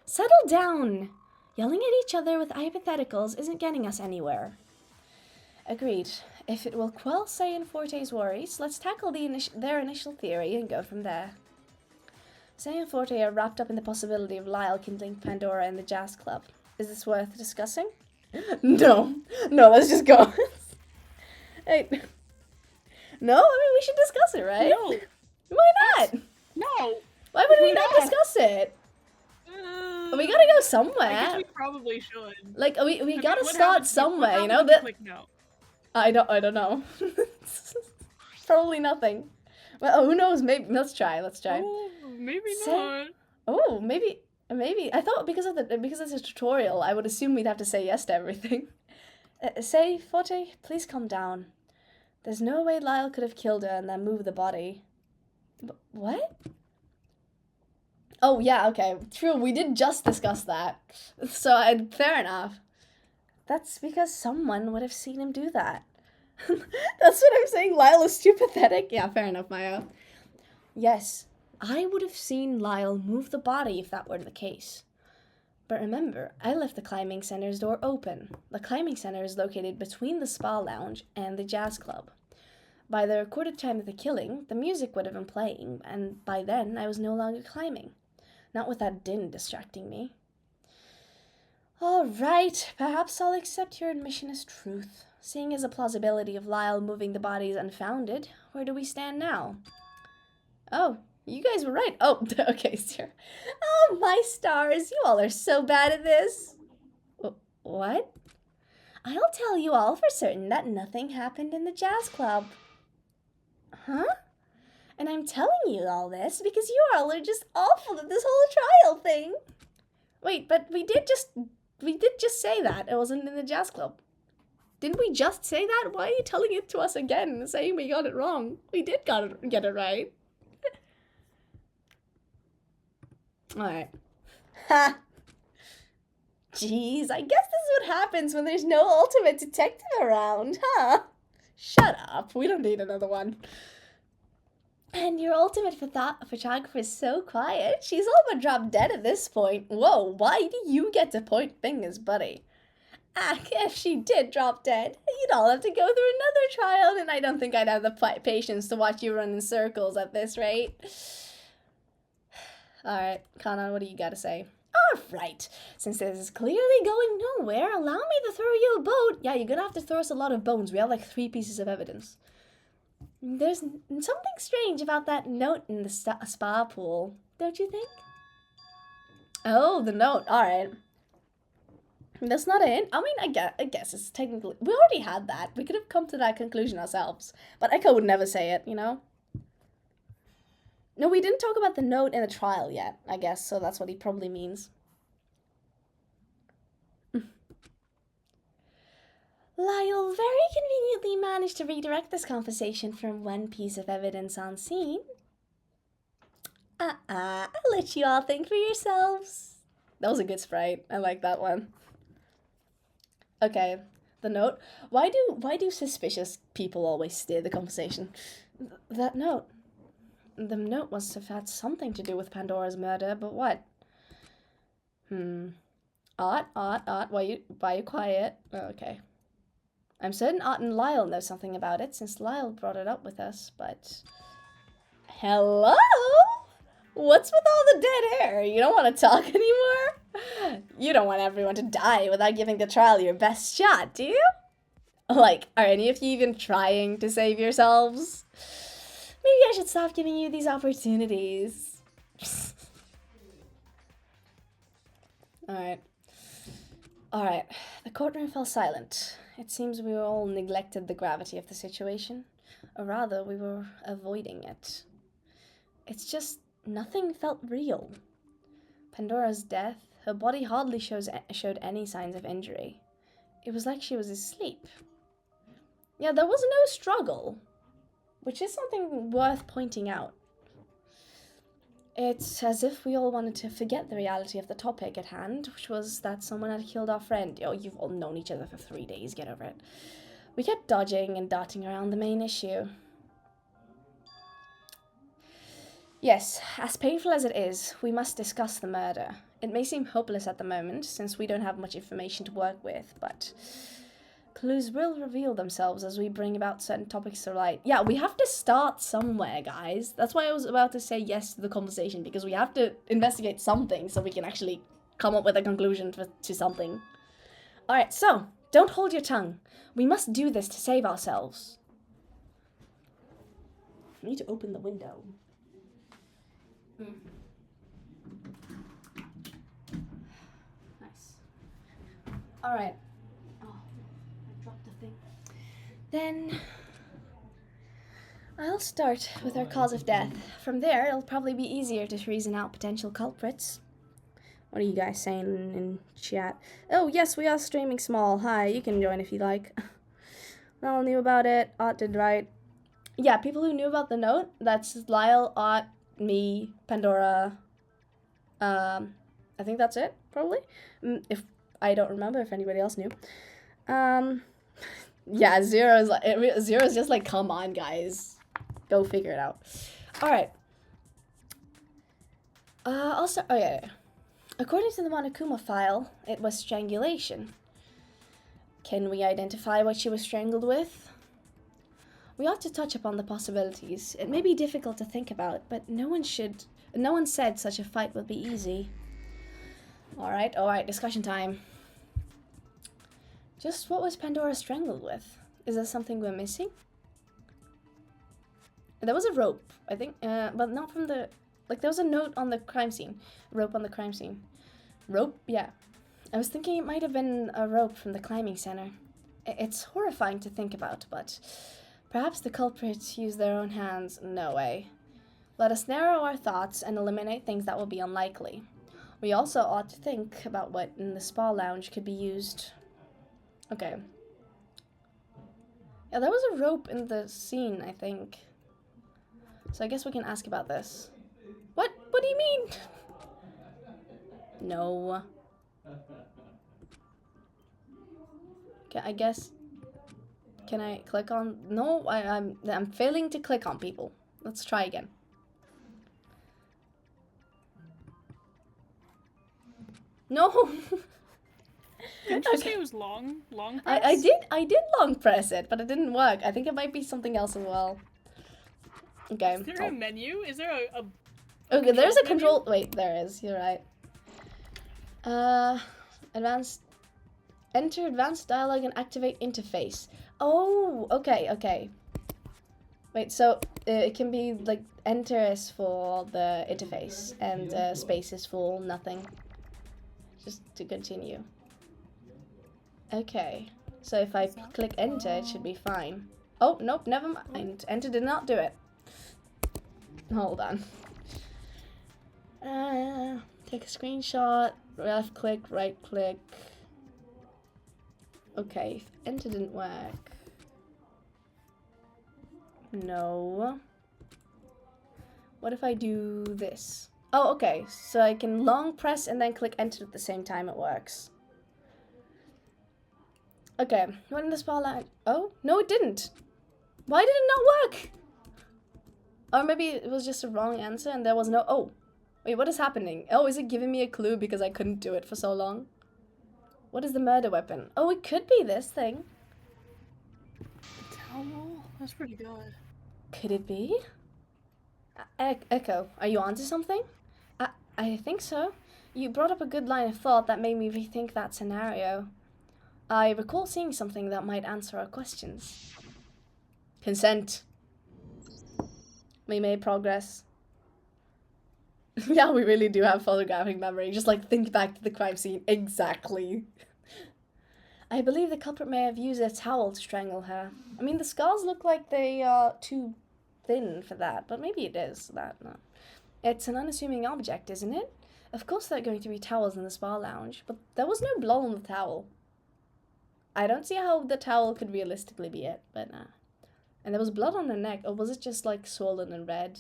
Settle down! Yelling at each other with hypotheticals isn't getting us anywhere. Agreed. If it will quell Say and Forte's worries, let's tackle their initial theory and go from there. Say and Forte are wrapped up in the possibility of Lyle kindling Pandora in the jazz club. Is this worth discussing? No, let's just go. Hey. No, I mean, we should discuss it, right? No. Why not? No. Why would we not discuss it? We gotta go somewhere. I guess we probably should. Like, we gotta start somewhere, you know? Click no. I don't know. Probably nothing. Well, who knows? Maybe let's try. Oh, maybe not. Oh, maybe. I thought because it's a tutorial, I would assume we'd have to say yes to everything. Say, Forte, please calm down. There's no way Lyle could have killed her and then moved the body. What? Oh yeah, okay, true. We did just discuss that, so fair enough. That's because someone would have seen him do that. That's what I'm saying. Lyle is too pathetic. Yeah, fair enough, Maya. Yes, I would have seen Lyle move the body if that were the case. But remember, I left the climbing center's door open. The climbing center is located between the spa lounge and the jazz club. By the recorded time of the killing, the music would have been playing, and by then I was no longer climbing. Not with that din distracting me. All right, perhaps I'll accept your admission as truth. Seeing as the plausibility of Lyle moving the body is unfounded, where do we stand now? Oh, you guys were right. Oh, okay, sir. Oh, my stars, you all are so bad at this. What? I'll tell you all for certain that nothing happened in the jazz club. Huh? And I'm telling you all this because you all are just awful at this whole trial thing. Wait, but we did just say that it wasn't in the jazz club. Didn't we just say that? Why are you telling it to us again and saying we got it wrong? We did get it right. Alright. Ha! Jeez, I guess this is what happens when there's no ultimate detective around, huh? Shut up, we don't need another one. And your ultimate photographer is so quiet, she's all but dropped dead at this point. Whoa, why do you get to point fingers, buddy? If she did drop dead, you'd all have to go through another trial, and I don't think I'd have the patience to watch you run in circles at this rate. Alright, Kanan, what do you gotta say? Alright, since this is clearly going nowhere, allow me to throw you a bone. Yeah, you're gonna have to throw us a lot of bones. We have like 3 pieces of evidence. There's something strange about that note in the spa pool, don't you think? Oh, the note. Alright. That's not it. I mean, I guess it's technically... We already had that. We could have come to that conclusion ourselves. But Echo would never say it, you know? No, we didn't talk about the note in the trial yet, I guess, so that's what he probably means. Lyle very conveniently managed to redirect this conversation from one piece of evidence on scene. I'll let you all think for yourselves. That was a good sprite. I like that one. Okay, the note. Why do suspicious people always steer the conversation? That note. The note must have had something to do with Pandora's murder, but what? Art, why you quiet? Oh, okay. I'm certain Art and Lyle know something about it, since Lyle brought it up with us, but... Hello? What's with all the dead air? You don't want to talk anymore? You don't want everyone to die without giving the trial your best shot, do you? Like, are any of you even trying to save yourselves? Maybe I should stop giving you these opportunities. Alright. The courtroom fell silent. It seems we all neglected the gravity of the situation. Or rather, we were avoiding it. It's just, nothing felt real. Pandora's death, her body hardly showed any signs of injury. It was like she was asleep. Yeah, there was no struggle. Which is something worth pointing out. It's as if we all wanted to forget the reality of the topic at hand, which was that someone had killed our friend. Oh, you've all known each other for 3 days, get over it. We kept dodging and darting around the main issue. Yes, as painful as it is, we must discuss the murder. It may seem hopeless at the moment, since we don't have much information to work with, but clues will reveal themselves as we bring about certain topics to light. Yeah, we have to start somewhere, guys. That's why I was about to say yes to the conversation, because we have to investigate something so we can actually come up with a conclusion to something. Alright, so, don't hold your tongue. We must do this to save ourselves. I need to open the window. Nice. Alright. Oh, I dropped the thing. Then I'll start with our cause of death. From there, it'll probably be easier to reason out potential culprits. What are you guys saying in chat? Oh, yes, we are streaming small. Hi, you can join if you like. Lyle knew about it. Art did right. Yeah, people who knew about the note, that's Lyle, Art, me, Pandora. I think that's it, probably. If I don't remember if anybody else knew. Yeah, Zero's just like, come on, guys. Go figure it out. Alright. Also, oh yeah. According to the Monokuma file, it was strangulation. Can we identify what she was strangled with? We ought to touch upon the possibilities. It may be difficult to think about, but no one said such a fight would be easy. Alright, discussion time. Just what was Pandora strangled with? Is there something we're missing? There was a rope, I think, but not from the... Like, there was a note on the crime scene. Rope on the crime scene. Rope? Yeah. I was thinking it might have been a rope from the climbing center. It's horrifying to think about, but... Perhaps the culprits use their own hands. No way. Let us narrow our thoughts and eliminate things that will be unlikely. We also ought to think about what in the spa lounge could be used. Okay. Yeah, there was a rope in the scene, I think. So I guess we can ask about this. What? What do you mean? No. Okay, I guess... Can I click on... No, I'm failing to click on people. Let's try again. No! Didn't you say it was long press? I did long press it, but it didn't work. I think it might be something else as well. Okay. Is there a menu? Is there a okay, there's a menu? control... Wait, there is. You're right. Advanced... Enter advanced dialogue and activate interface. Oh, okay. Wait, so it can be like enter is for the interface and space is for nothing. Just to continue. Okay, so if I click enter, it should be fine. Oh, nope, never mind. Enter did not do it. Hold on. Take a screenshot, left click, right click. Okay, if enter didn't work. No. What if I do this? Oh, okay, so I can long press and then click enter at the same time. It works. Okay, what in the spotlight? Oh, no it didn't. Why did it not work? Or maybe it was just a wrong answer and there was no... Oh, wait, what is happening? Oh, is it giving me a clue because I couldn't do it for so long? What is the murder weapon? Oh, it could be this thing. towel? That's pretty good. Could it be? Echo, are you onto something? I think so. You brought up a good line of thought that made me rethink that scenario. I recall seeing something that might answer our questions. Consent. We made progress. Yeah, we really do have photographic memory. Just like think back to the crime scene. Exactly. I believe the culprit may have used a towel to strangle her. I mean, the scars look like they are too thin for that, but maybe it is that. No. It's an unassuming object, isn't it? Of course there are going to be towels in the spa lounge, but there was no blood on the towel. I don't see how the towel could realistically be it, but nah. And there was blood on her neck, or was it just like swollen and red?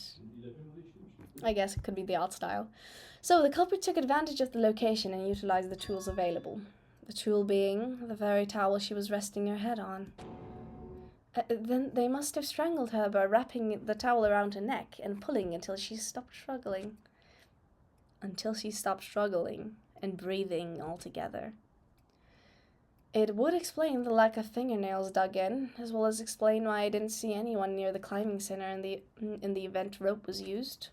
I guess it could be the art style. So the culprit took advantage of the location and utilized the tools available. The tool being the very towel she was resting her head on. Then they must have strangled her by wrapping the towel around her neck and pulling until she stopped struggling. Until she stopped struggling and breathing altogether. It would explain the lack of fingernails dug in, as well as explain why I didn't see anyone near the climbing center in the event rope was used.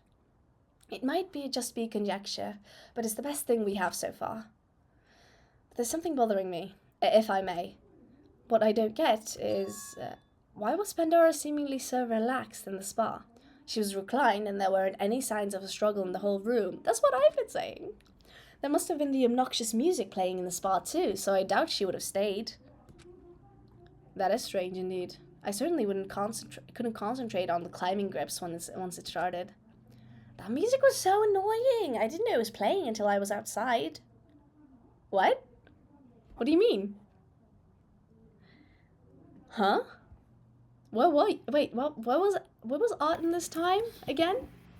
It might just be conjecture, but it's the best thing we have so far. There's something bothering me, if I may. What I don't get is, why was Pandora seemingly so relaxed in the spa? She was reclined and there weren't any signs of a struggle in the whole room. That's what I've been saying. There must have been the obnoxious music playing in the spa too, so I doubt she would have stayed. That is strange indeed. I certainly couldn't concentrate on the climbing grips once it started. That music was so annoying. I didn't know it was playing until I was outside. What? What do you mean? Huh? What was Art in this time again?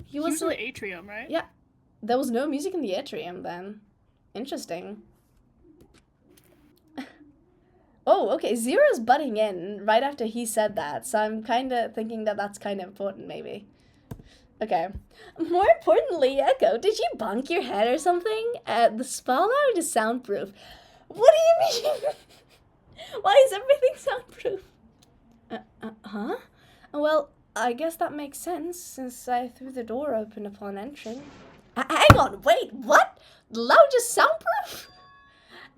He was in the atrium, right? Yeah. There was no music in the atrium then. Interesting. Oh, okay. Zero's butting in right after he said that, so I'm kind of thinking that that's kind of important, maybe. Okay. More importantly, Echo, did you bonk your head or something? The spa lounge is soundproof. What do you mean? Why is everything soundproof? Huh? Well, I guess that makes sense, since I threw the door open upon entering. Hang on, wait, what? The lounge is soundproof?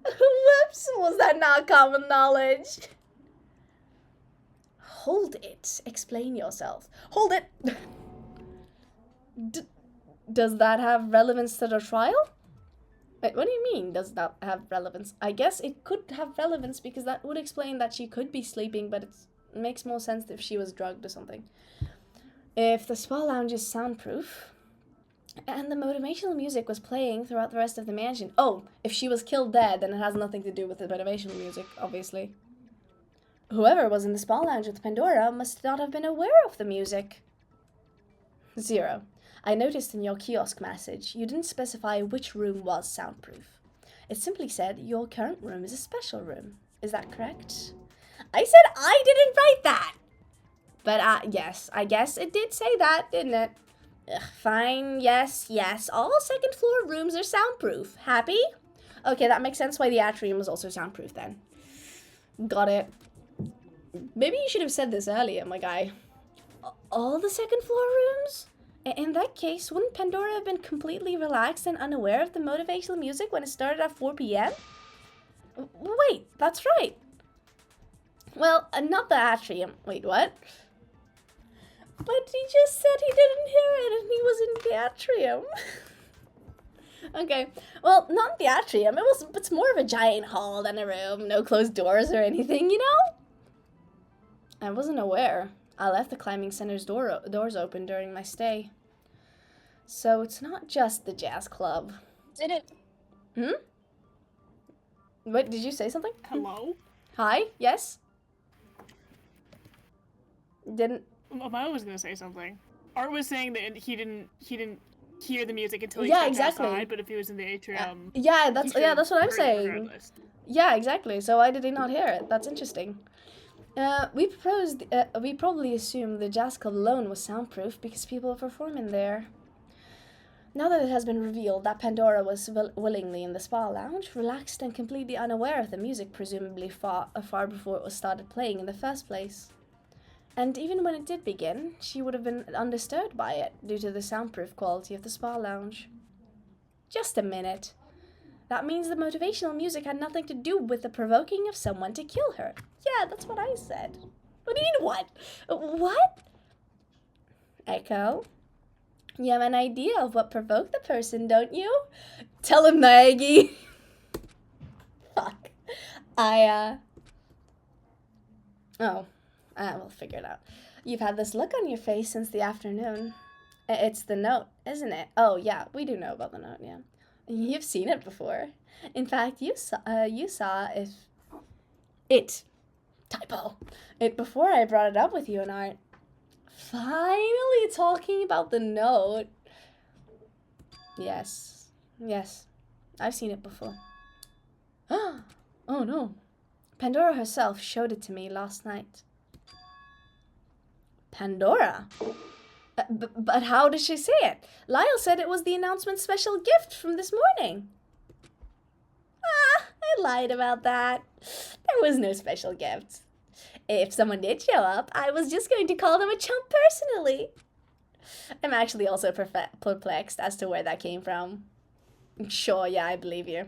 Whoops, was that not common knowledge? Hold it. Explain yourself. Hold it. Does that have relevance to the trial? Wait, what do you mean, does that have relevance? I guess it could have relevance because that would explain that she could be sleeping, but it makes more sense if she was drugged or something. If the spa lounge is soundproof, and the motivational music was playing throughout the rest of the mansion. Oh, if she was killed there, then it has nothing to do with the motivational music, obviously. Whoever was in the spa lounge with Pandora must not have been aware of the music. Zero. I noticed in your kiosk message, you didn't specify which room was soundproof. It simply said your current room is a special room. Is that correct? I said I didn't write that! But, yes, I guess it did say that, didn't it? Ugh, fine, yes. All second floor rooms are soundproof. Happy? Okay, that makes sense why the atrium was also soundproof then. Got it. Maybe you should have said this earlier, my guy. All the second floor rooms? In that case, wouldn't Pandora have been completely relaxed and unaware of the motivational music when it started at 4 p.m.? Wait, that's right. Well, not the atrium. Wait, what? But he just said he didn't hear it and he was in the atrium. Okay, well, not the atrium. It's more of a giant hall than a room. No closed doors or anything, you know? I wasn't aware. I left the climbing center's doors open during my stay. So it's not just the jazz club. Did it? What, did you say something? Hello? Hi? Yes? Didn't... I was gonna say something. Art was saying that he didn't hear the music until he stepped exactly. outside, but if he was in the atrium... that's what I'm saying. Regardless. Yeah, exactly. So why did he not hear it? That's interesting. We probably assumed the jazz club alone was soundproof because people perform in there. Now that it has been revealed that Pandora was willingly in the spa lounge, relaxed and completely unaware of the music, presumably far before it was started playing in the first place. And even when it did begin, she would have been undisturbed by it due to the soundproof quality of the spa lounge. Just a minute. That means the motivational music had nothing to do with the provoking of someone to kill her. Yeah, that's what I said. What do you mean, what? What? Echo? You have an idea of what provoked the person, don't you? Tell him, Maggie. Fuck. We'll figure it out. You've had this look on your face since the afternoon. It's the note, isn't it? Oh, yeah, we do know about the note, yeah. You've seen it before. In fact, you saw it before I brought it up with you and Art. Finally talking about the note. Yes. Yes. I've seen it before. Oh no. Pandora herself showed it to me last night. Pandora? But how did she say it? Lyle said it was the announcement special gift from this morning. I lied about that. There was no special gift. If someone did show up, I was just going to call them a chump personally. I'm actually also perplexed as to where that came from. Sure, yeah, I believe you.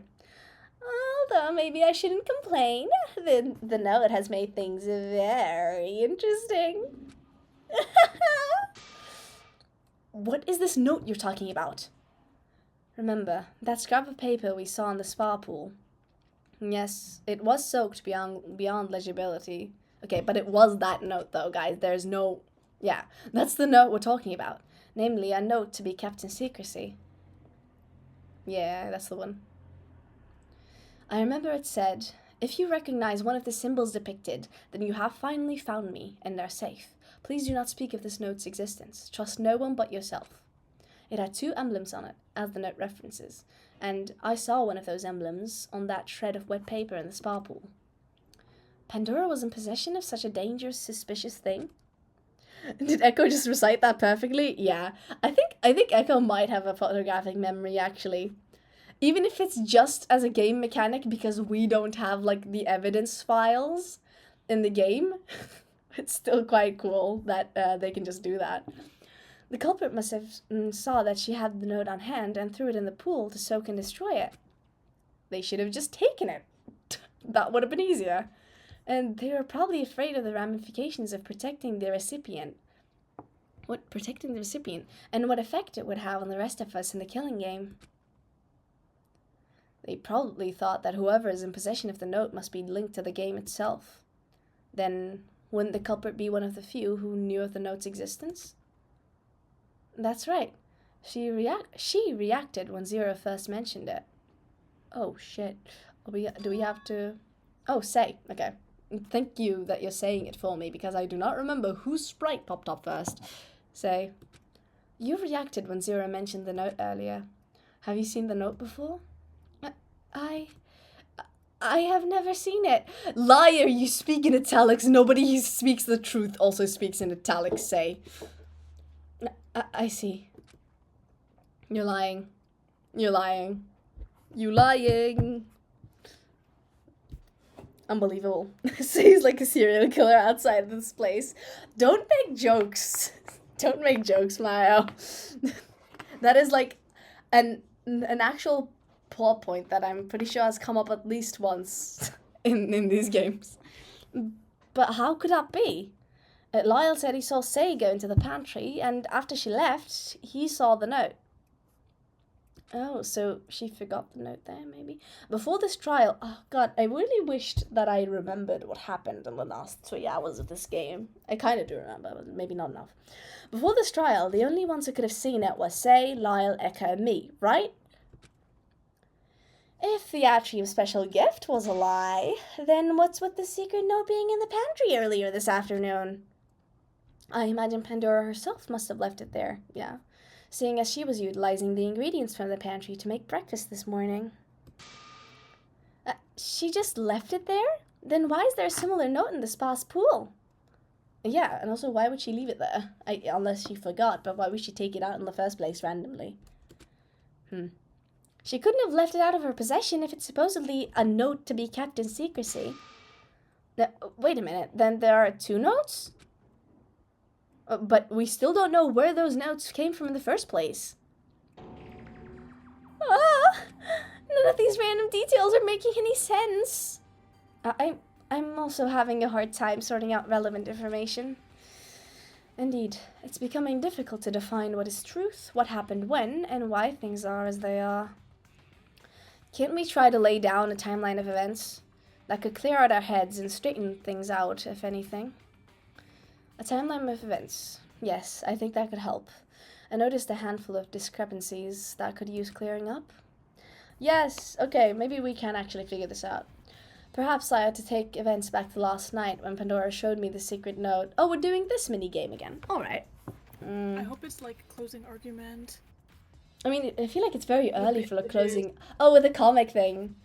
Although maybe I shouldn't complain. The note has made things very interesting. What is this note you're talking about? Remember, that scrap of paper we saw in the spa pool. Yes, it was soaked beyond legibility. Okay, but it was that note though, guys. There's no... Yeah, that's the note we're talking about. Namely, a note to be kept in secrecy. Yeah, that's the one. I remember it said, if you recognize one of the symbols depicted, then you have finally found me and are safe. Please do not speak of this note's existence. Trust no one but yourself. It had 2 emblems on it, as the note references, and I saw one of those emblems on that shred of wet paper in the spa pool. Pandora was in possession of such a dangerous, suspicious thing? Did Echo just recite that perfectly? Yeah. I think Echo might have a photographic memory, actually. Even if it's just as a game mechanic because we don't have, like, the evidence files in the game, it's still quite cool that they can just do that. The culprit must have saw that she had the note on hand and threw it in the pool to soak and destroy it. They should have just taken it. That would have been easier. And they were probably afraid of the ramifications of protecting the recipient. Protecting the recipient? And what effect it would have on the rest of us in the killing game. They probably thought that whoever is in possession of the note must be linked to the game itself. Then, wouldn't the culprit be one of the few who knew of the note's existence? That's right. She reacted when Zero first mentioned it. Oh, shit. Do we have to... Oh, say. Okay. Thank you that you're saying it for me, because I do not remember whose sprite popped up first. Say. You reacted when Zero mentioned the note earlier. Have you seen the note before? I have never seen it. Liar, you speak in italics. Nobody who speaks the truth also speaks in italics, say. I see. You're lying. You're lying. You lying. Unbelievable. He's like a serial killer outside this place. Don't make jokes. Don't make jokes, Mario. That is like an actual plot point that I'm pretty sure has come up at least once in these games. But how could that be? Lyle said he saw Say go into the pantry, and after she left, he saw the note. Oh, so she forgot the note there, maybe? Before this trial, oh god, I really wished that I remembered what happened in the last 3 hours of this game. I kind of do remember, but maybe not enough. Before this trial, the only ones who could have seen it were Say, Lyle, Eka, and me, right? If the Atrium special gift was a lie, then what's with the secret note being in the pantry earlier this afternoon? I imagine Pandora herself must have left it there, yeah, seeing as she was utilizing the ingredients from the pantry to make breakfast this morning. She just left it there? Then why is there a similar note in the spa's pool? Yeah, and also why would she leave it there? Unless she forgot, but why would she take it out in the first place randomly? She couldn't have left it out of her possession if it's supposedly a note to be kept in secrecy. Wait a minute, then there are 2 notes? But we still don't know where those notes came from in the first place. None of these random details are making any sense. I'm also having a hard time sorting out relevant information. Indeed, it's becoming difficult to define what is truth, what happened when, and why things are as they are. Can't we try to lay down a timeline of events that could clear out our heads and straighten things out, if anything? A timeline of events. Yes, I think that could help. I noticed a handful of discrepancies that could use clearing up. Yes, okay, maybe we can actually figure this out. Perhaps I had to take events back to last night when Pandora showed me the secret note. Oh, we're doing this mini game again. Alright. I hope it's like a closing argument. I mean, I feel like it's very early for the closing. Oh, with the comic thing.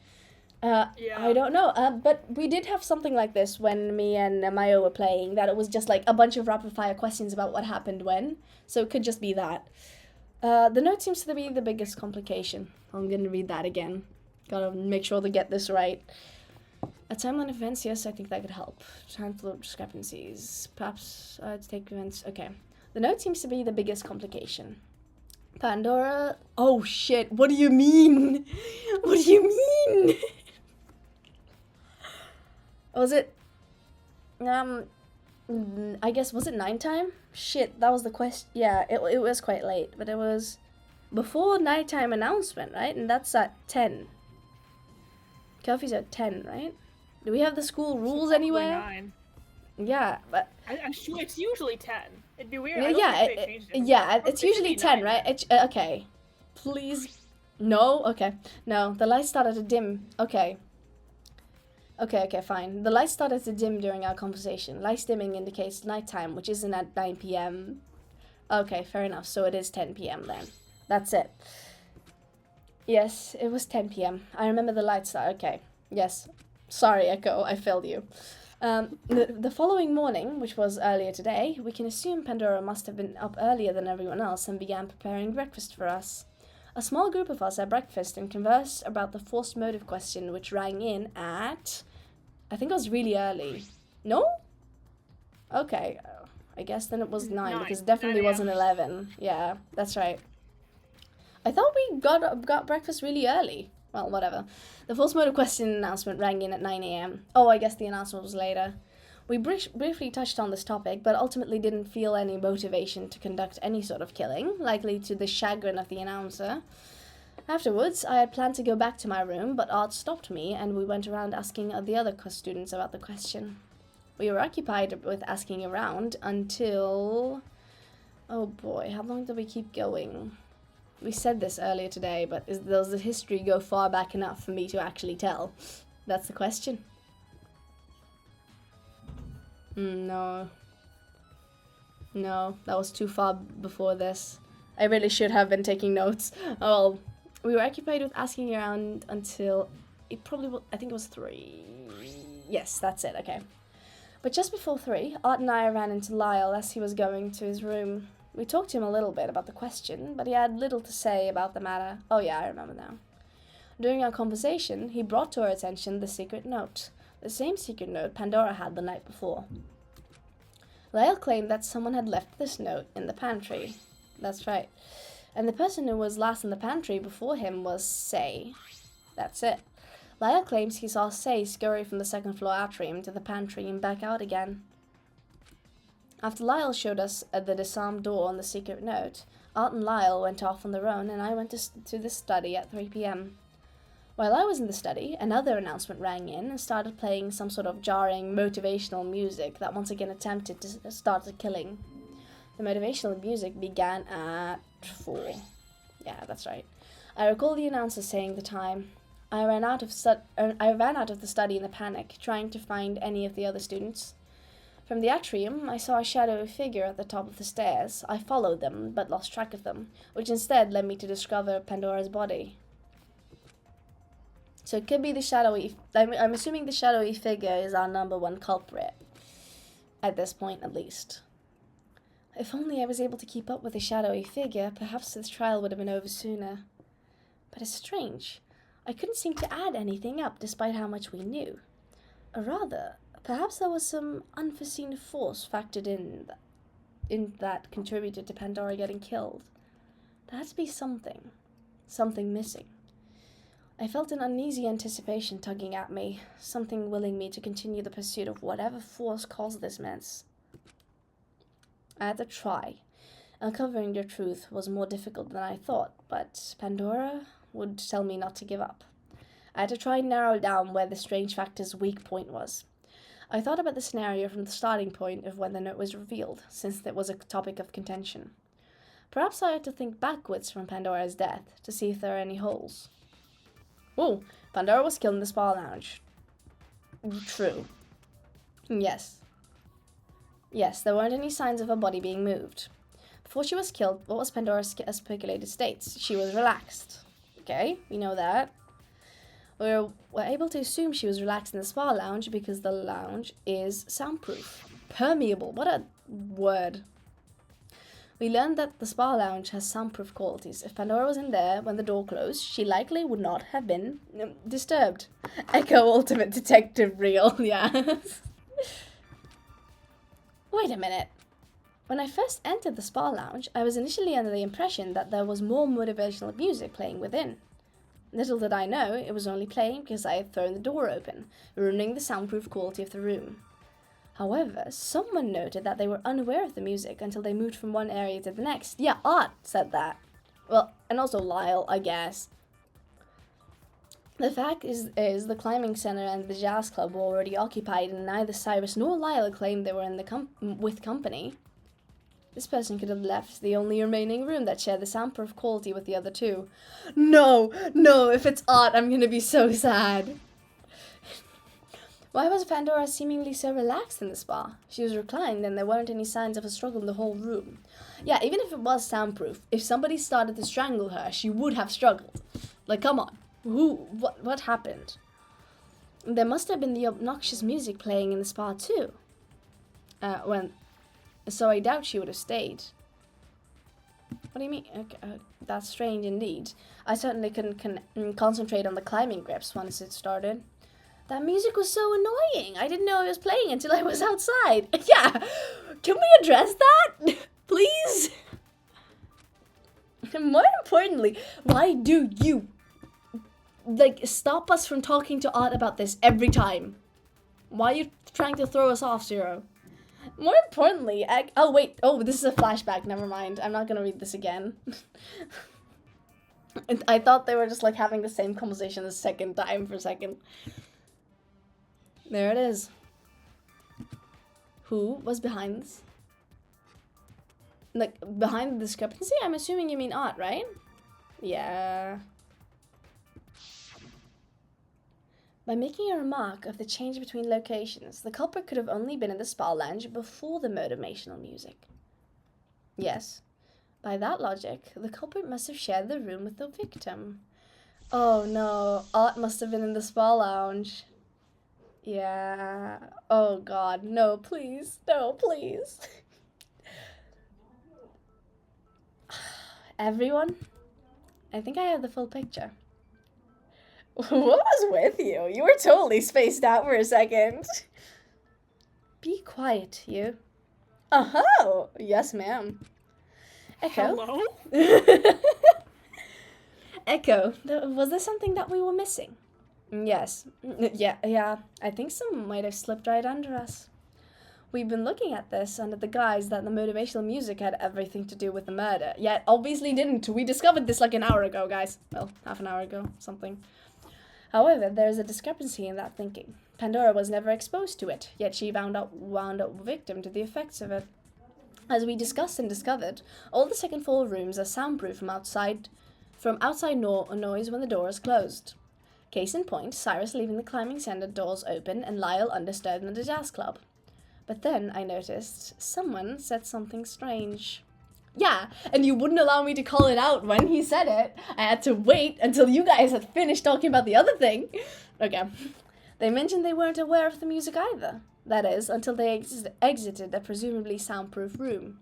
Yeah. I don't know. But we did have something like this when me and Mayo were playing. That it was just like a bunch of rapid fire questions about what happened when. So it could just be that. The note seems to be the biggest complication. I'm gonna read that again. Gotta make sure to get this right. A timeline of events, yes, I think that could help. Time flow discrepancies. Perhaps to take events. Okay. The note seems to be the biggest complication. Pandora. Oh shit, what do you mean? What do you mean? Was it. I guess, was it 9 time? Shit, that was the question. Yeah, it was quite late, but it was before nighttime announcement, right? And that's at 10. Curfew's at 10, right? Do we have the school rules anywhere? 9. Yeah, but I'm sure it's usually 10. It'd be weird. It's usually 10, right? Okay. Please. No? Okay. No, the lights started to dim. Okay. Okay, fine. The lights started to dim during our conversation. Lights dimming indicates nighttime, which isn't at 9 p.m. Okay, fair enough. So it is 10 p.m. then. That's it. Yes, it was 10 p.m. I remember the lights start. Okay. Yes. Sorry, Echo. I failed you. The following morning, which was earlier today, we can assume Pandora must have been up earlier than everyone else and began preparing breakfast for us. A small group of us had breakfast and conversed about the forced motive question, which rang in at... I think it was really early. No? Okay. I guess then it was 9 because it definitely wasn't 11. Yeah, that's right. I thought we got breakfast really early. Well, whatever. The forced motive question announcement rang in at 9 a.m. Oh, I guess the announcement was later. We briefly touched on this topic, but ultimately didn't feel any motivation to conduct any sort of killing, likely to the chagrin of the announcer. Afterwards, I had planned to go back to my room, but Art stopped me, and we went around asking the other students about the question. We were occupied with asking around until... Oh boy, how long did we keep going? We said this earlier today, but does the history go far back enough for me to actually tell? That's the question. No. No, that was too far before this. I really should have been taking notes. Oh, we were occupied with asking around until I think it was 3. Yes, that's it, okay. But just before 3, Art and I ran into Lyle as he was going to his room. We talked to him a little bit about the question, but he had little to say about the matter. Oh yeah, I remember now. During our conversation, he brought to our attention the secret note. The same secret note Pandora had the night before. Lyle claimed that someone had left this note in the pantry. That's right. And the person who was last in the pantry before him was Say. That's it. Lyle claims he saw Say scurry from the second floor atrium to the pantry and back out again. After Lyle showed us the disarmed door on the secret note, Art and Lyle went off on their own and I went to the study at 3 p.m. While I was in the study, another announcement rang in and started playing some sort of jarring motivational music that once again attempted to start the killing. The motivational music began at 4. Yeah, that's right. I recall the announcer saying the time. I ran out of the study in a panic, trying to find any of the other students. From the atrium, I saw a shadowy figure at the top of the stairs. I followed them, but lost track of them, which instead led me to discover Pandora's body. So it could be the shadowy... I'm assuming the shadowy figure is our number 1 culprit. At this point, at least. If only I was able to keep up with the shadowy figure, perhaps this trial would have been over sooner. But it's strange. I couldn't seem to add anything up, despite how much we knew. Or rather... perhaps there was some unforeseen force factored in that contributed to Pandora getting killed. There had to be something missing. I felt an uneasy anticipation tugging at me, something willing me to continue the pursuit of whatever force caused this mess. I had to try. Uncovering the truth was more difficult than I thought, but Pandora would tell me not to give up. I had to try and narrow down where the strange factor's weak point was. I thought about the scenario from the starting point of when the note was revealed, since it was a topic of contention. Perhaps I had to think backwards from Pandora's death, to see if there are any holes. Oh, Pandora was killed in the spa lounge. True. Yes, there weren't any signs of her body being moved. Before she was killed, what was Pandora's speculated states? She was relaxed. Okay, we know that. We're able to assume she was relaxed in the spa lounge because the lounge is soundproof. Permeable, what a word. We learned that the spa lounge has soundproof qualities. If Pandora was in there when the door closed, she likely would not have been disturbed. Echo Ultimate Detective Real, yeah. Wait a minute. When I first entered the spa lounge, I was initially under the impression that there was more motivational music playing within. Little did I know, it was only playing because I had thrown the door open, ruining the soundproof quality of the room. However, someone noted that they were unaware of the music until they moved from one area to the next. Yeah, Art said that. Well, and also Lyle, I guess. The fact is the climbing center and the jazz club were already occupied, and neither Cyrus nor Lyle claimed they were in the with company. This person could have left the only remaining room that shared the soundproof quality with the other two. No, if it's Art, I'm gonna be so sad. Why was Pandora seemingly so relaxed in the spa? She was reclined and there weren't any signs of a struggle in the whole room. Yeah, even if it was soundproof, if somebody started to strangle her, she would have struggled. Like, come on. What happened? There must have been the obnoxious music playing in the spa too. So I doubt she would have stayed. What do you mean? Okay, that's strange indeed. I certainly couldn't concentrate on the climbing grips once it started. That music was so annoying. I didn't know it was playing until I was outside. Yeah, can we address that? Please? More importantly, why do you, stop us from talking to Art about this every time? Why are you trying to throw us off, Zero? More importantly, this is a flashback, never mind. I'm not gonna read this again. I thought they were just, having the same conversation the second time for a second. There it is. Who was behind this? Behind the discrepancy? I'm assuming you mean Art, right? Yeah. By making a remark of the change between locations, the culprit could have only been in the spa lounge before the motivational music. Yes. By that logic, the culprit must have shared the room with the victim. Oh no, Art must have been in the spa lounge. Yeah. Oh god, no, please. No, please. Everyone? I think I have the full picture. What was with you? You were totally spaced out for a second. Be quiet, you. Oh, yes, ma'am. Echo? Hello? Echo, was there something that we were missing? Yes. Yeah, I think some might have slipped right under us. We've been looking at this under the guise that the motivational music had everything to do with the murder, yet obviously didn't. We discovered this an hour ago, guys. Well, half an hour ago, something. However, there is a discrepancy in that thinking. Pandora was never exposed to it, yet she wound up victim to the effects of it. As we discussed and discovered, all the second floor rooms are soundproof from outside noise when the door is closed. Case in point, Cyrus leaving the climbing center doors open and Lyle undisturbed in the jazz club. But then I noticed someone said something strange. Yeah, and you wouldn't allow me to call it out when he said it. I had to wait until you guys had finished talking about the other thing. Okay. They mentioned they weren't aware of the music either. That is, until they exited a presumably soundproof room.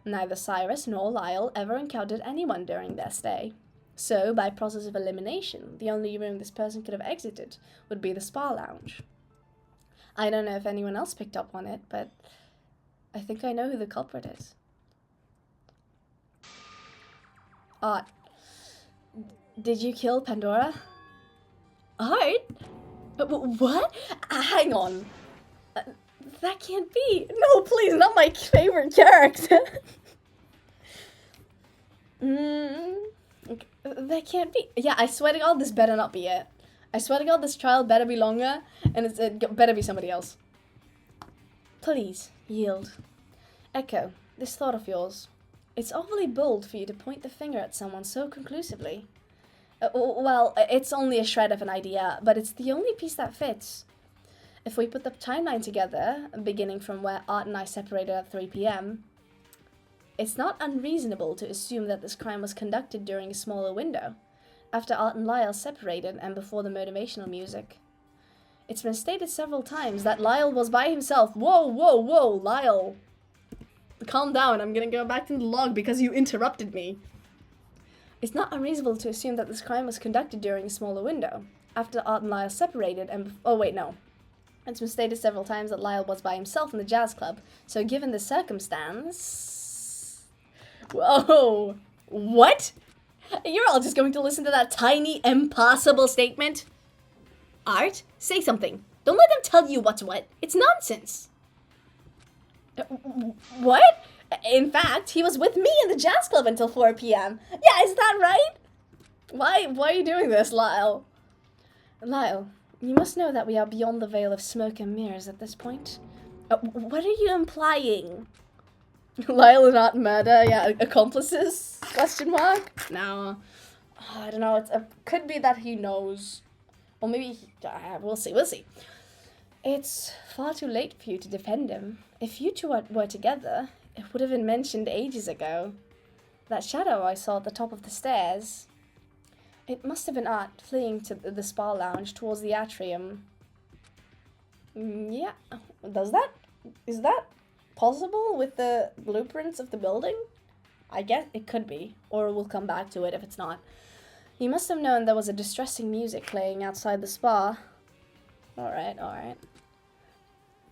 Neither Cyrus nor Lyle ever encountered anyone during their stay. So, by process of elimination, the only room this person could have exited would be the spa lounge. I don't know if anyone else picked up on it, but I think I know who the culprit is. Art. Did you kill Pandora? Art? What? Hang on. That can't be. No, please, not my favorite character. Okay. That can't be. Yeah, I swear to God, this better not be it. I swear to God, this trial better be longer, and it better be somebody else. Please, yield. Echo, this thought of yours. It's awfully bold for you to point the finger at someone so conclusively. Well, it's only a shred of an idea, but it's the only piece that fits. If we put the timeline together, beginning from where Art and I separated at 3 p.m., It's not unreasonable to assume that this crime was conducted during a smaller window, after Art and Lyle separated and before the motivational music. It's been stated several times that Lyle was by himself. Whoa, whoa, whoa, Lyle. Calm down, I'm gonna go back to the log because you interrupted me. It's not unreasonable to assume that this crime was conducted during a smaller window, after Art and Lyle separated and... Oh, wait, no. It's been stated several times that Lyle was by himself in the jazz club, so given the circumstance... Whoa! What? You're all just going to listen to that tiny, impossible statement? Art, say something. Don't let them tell you what's what. It's nonsense. What? In fact, he was with me in the jazz club until 4 p.m. Yeah, is that right? Why are you doing this, Lyle? Lyle, you must know that we are beyond the veil of smoke and mirrors at this point. What are you implying? Lyle and Art murder, yeah, accomplices? Question mark? No. I don't know, it could be that he knows. Or maybe, we'll see. It's far too late for you to defend him. If you two were together, it would have been mentioned ages ago. That shadow I saw at the top of the stairs. It must have been Art fleeing to the spa lounge towards the atrium. Yeah, is that possible with the blueprints of the building? I guess it could be, or we'll come back to it if it's not. He must have known there was a distressing music playing outside the spa. Alright.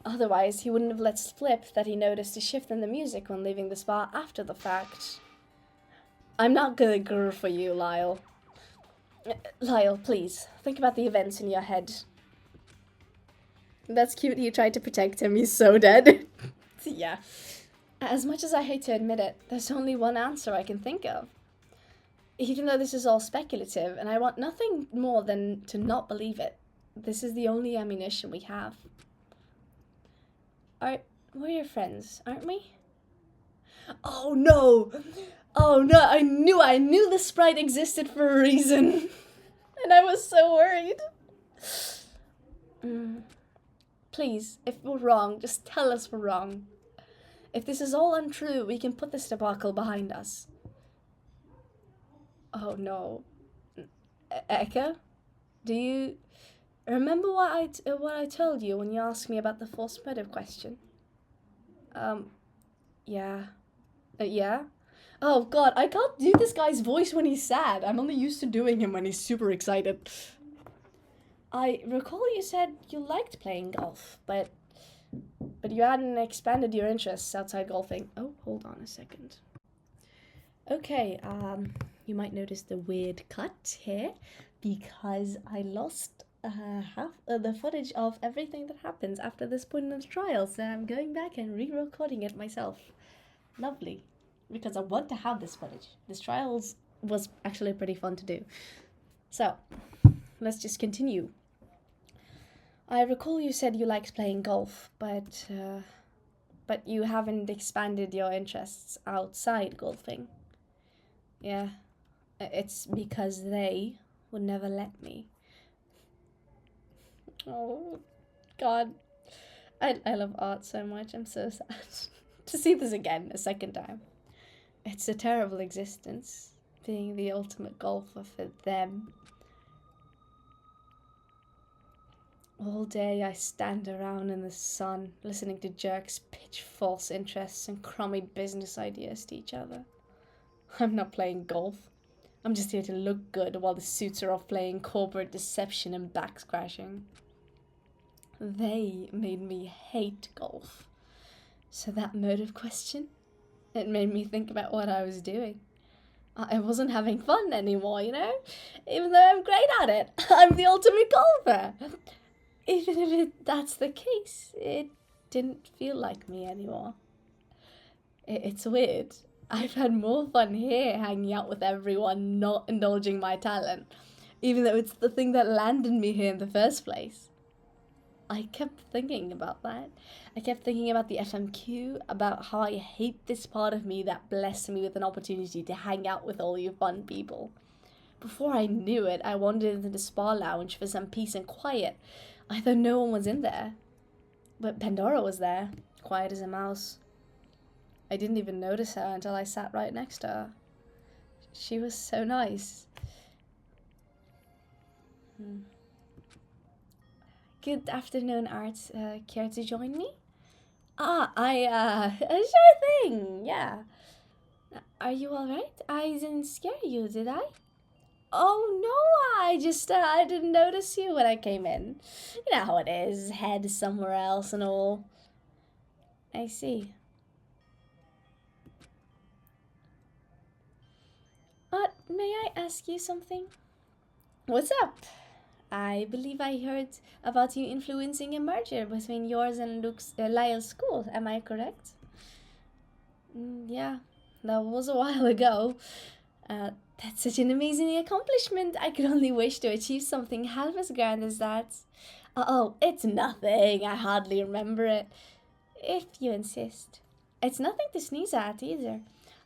Otherwise, he wouldn't have let slip that he noticed a shift in the music when leaving the spa after the fact. I'm not gonna grr for you, Lyle. Lyle, please, think about the events in your head. That's cute, you tried to protect him, he's so dead. Yeah. As much as I hate to admit it, there's only one answer I can think of. Even though this is all speculative, and I want nothing more than to not believe it, this is the only ammunition we have. We're your friends, aren't we? Oh no! I knew the sprite existed for a reason. And I was so worried. Please, if we're wrong, just tell us we're wrong. If this is all untrue, we can put this debacle behind us. Oh no. Eka? Do you remember what I told you when you asked me about the false motive question? Yeah. Yeah? Oh god, I can't do this guy's voice when he's sad. I'm only used to doing him when he's super excited. I recall you said you liked playing golf, but you hadn't expanded your interests outside golfing. Oh, hold on a second. Okay, you might notice the weird cut here because I lost half the footage of everything that happens after this point in the trial, so I'm going back and re-recording it myself. Lovely, because I want to have this footage. This trial was actually pretty fun to do. So, let's just continue. I recall you said you liked playing golf, but you haven't expanded your interests outside golfing. Yeah, it's because they would never let me. Oh, God. I love Art so much. I'm so sad to see this again a second time. It's a terrible existence, being the ultimate golfer for them. All day I stand around in the sun, listening to jerks pitch false interests and crummy business ideas to each other. I'm not playing golf. I'm just here to look good while the suits are off playing corporate deception and back crashing. They made me hate golf. So that motive question, it made me think about what I was doing. I wasn't having fun anymore, you know? Even though I'm great at it. I'm the ultimate golfer. Even if that's the case, it didn't feel like me anymore. It's weird. I've had more fun here hanging out with everyone, not indulging my talent, even though it's the thing that landed me here in the first place. I kept thinking about that. I kept thinking about the FMQ, about how I hate this part of me that blessed me with an opportunity to hang out with all you fun people. Before I knew it, I wandered into the spa lounge for some peace and quiet. I thought no one was in there. But Pandora was there, quiet as a mouse. I didn't even notice her until I sat right next to her. She was so nice. Good afternoon, Art. Care to join me? Sure thing, yeah. Are you alright? I didn't scare you, did I? Oh no, I didn't notice you when I came in. You know how it is, head somewhere else and all. I see. May I ask you something? What's up? I believe I heard about you influencing a merger between yours and Lyle's school. Am I correct? Yeah, that was a while ago. That's such an amazing accomplishment. I could only wish to achieve something half as grand as that. Oh, it's nothing. I hardly remember it. If you insist. It's nothing to sneeze at either.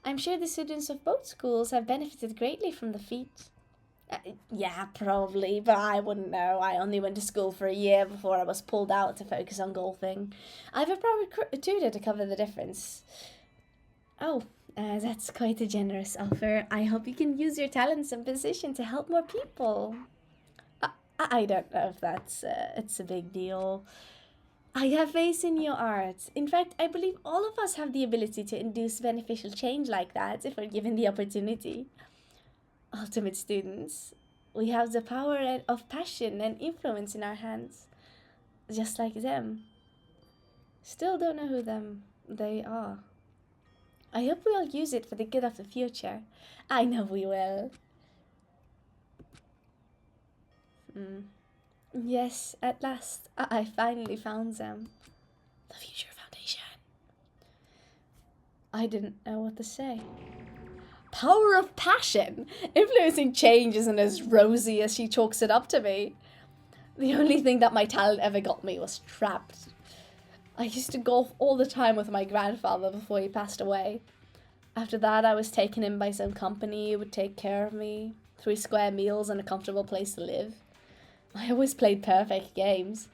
I'm sure the students of both schools have benefited greatly from the feat. Yeah, probably, but I wouldn't know. I only went to school for a year before I was pulled out to focus on golfing. I have a private tutor to cover the difference. Oh, that's quite a generous offer. I hope you can use your talents and position to help more people. I don't know if it's a big deal. I have faith in your art. In fact, I believe all of us have the ability to induce beneficial change like that if we're given the opportunity. Ultimate students, we have the power of passion and influence in our hands, just like them. Still don't know who they are. I hope we all use it for the good of the future. I know we will. Yes, at last, I finally found them. The Future Foundation. I didn't know what to say. Power of passion! Influencing change isn't as rosy as she chalks it up to me. The only thing that my talent ever got me was trapped. I used to golf all the time with my grandfather before he passed away. After that, I was taken in by some company who would take care of me, 3 square meals and a comfortable place to live. I always played perfect games.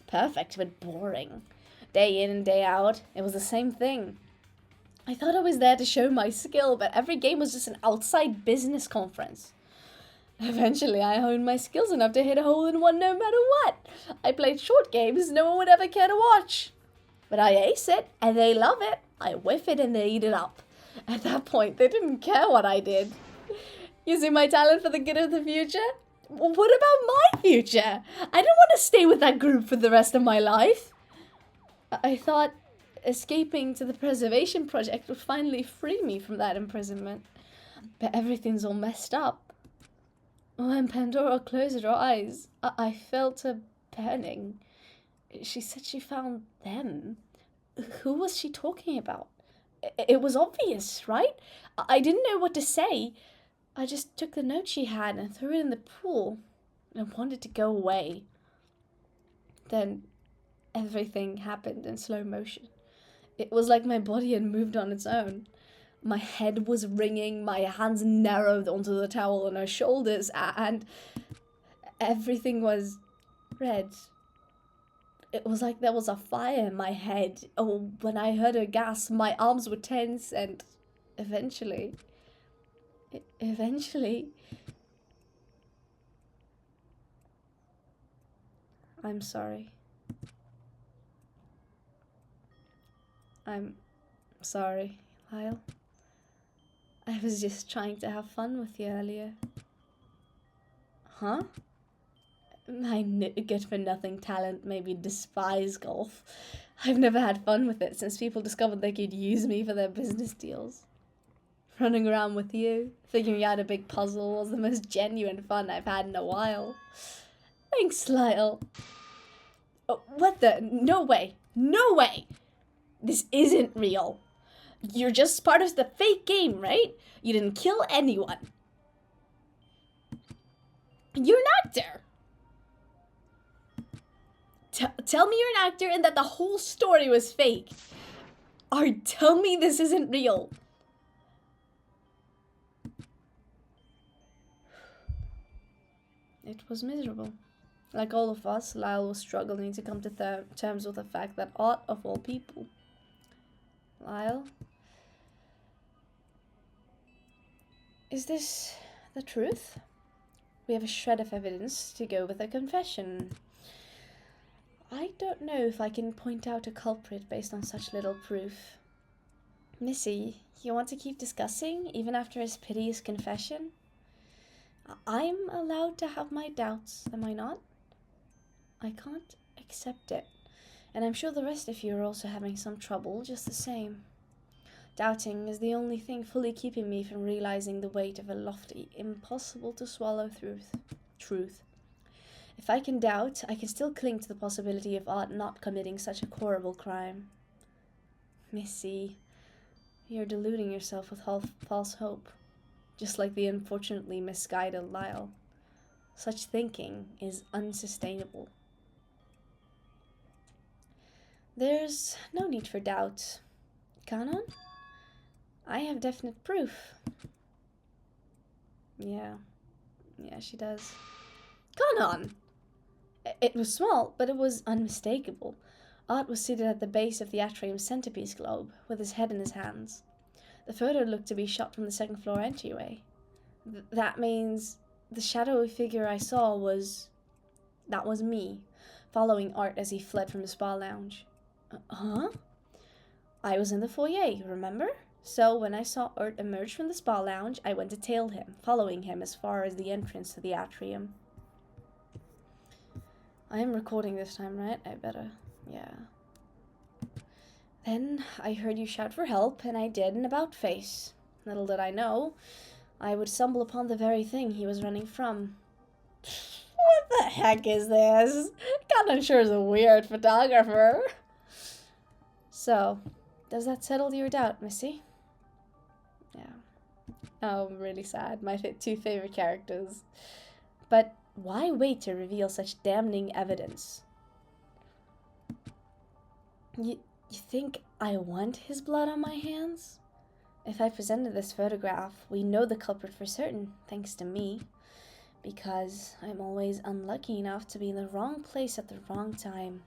Perfect, but boring. Day in and day out, it was the same thing. I thought I was there to show my skill, but every game was just an outside business conference. Eventually, I honed my skills enough to hit a hole in one no matter what. I played short games no one would ever care to watch. But I ace it, and they love it. I whiff it, and they eat it up. At that point, they didn't care what I did. Using my talent for the good of the future? Well, what about my future? I didn't want to stay with that group for the rest of my life. I thought escaping to the preservation project would finally free me from that imprisonment. But everything's all messed up. When Pandora closed her eyes, I felt her burning. She said she found them. Who was she talking about? It was obvious, right? I didn't know what to say. I just took the note she had and threw it in the pool. I wanted to go away. Then everything happened in slow motion. It was like my body had moved on its own. My head was ringing, my hands narrowed onto the towel on her shoulders, and everything was red. It was like there was a fire in my head. Oh, when I heard her gasp, my arms were tense, and eventually, I'm sorry. I'm sorry, Lyle. I was just trying to have fun with you earlier. Huh? My good-for-nothing talent made me despise golf. I've never had fun with it since people discovered they could use me for their business deals. Running around with you, figuring out a big puzzle was the most genuine fun I've had in a while. Thanks, Lyle. Oh, what the? No way! No way! This isn't real. You're just part of the fake game, right? You didn't kill anyone. You're an actor. Tell me you're an actor and that the whole story was fake. Or tell me this isn't real. It was miserable. Like all of us, Lyle was struggling to come to terms with the fact that Art, of all people. Lyle, Is this the truth? We have a shred of evidence to go with a confession. I don't know if I can point out a culprit based on such little proof. Missy, you want to keep discussing, even after his piteous confession? I'm allowed to have my doubts, am I not? I can't accept it, and I'm sure the rest of you are also having some trouble just the same. Doubting is the only thing fully keeping me from realizing the weight of a lofty, impossible-to-swallow truth. If I can doubt, I can still cling to the possibility of Art not committing such a horrible crime. Missy, you're deluding yourself with false hope, just like the unfortunately misguided Lyle. Such thinking is unsustainable. There's no need for doubt. Kanon? I have definite proof. Yeah, she does. Kanon! It was small, but it was unmistakable. Art was seated at the base of the atrium's centerpiece globe, with his head in his hands. The photo looked to be shot from the second floor entryway. That means the shadowy figure I saw that was me, following Art as he fled from the spa lounge. Huh? I was in the foyer, remember? So when I saw Art emerge from the spa lounge, I went to tail him, following him as far as the entrance to the atrium. I am recording this time, right? I better. Yeah. Then I heard you shout for help, and I did an about-face. Little did I know, I would stumble upon the very thing he was running from. What the heck is this? Kanon sure is a weird photographer. So, does that settle your doubt, Missy? Yeah. Oh, I'm really sad. My two favorite characters. But why wait to reveal such damning evidence? You think I want his blood on my hands? If I presented this photograph, we know the culprit for certain, thanks to me. Because I'm always unlucky enough to be in the wrong place at the wrong time.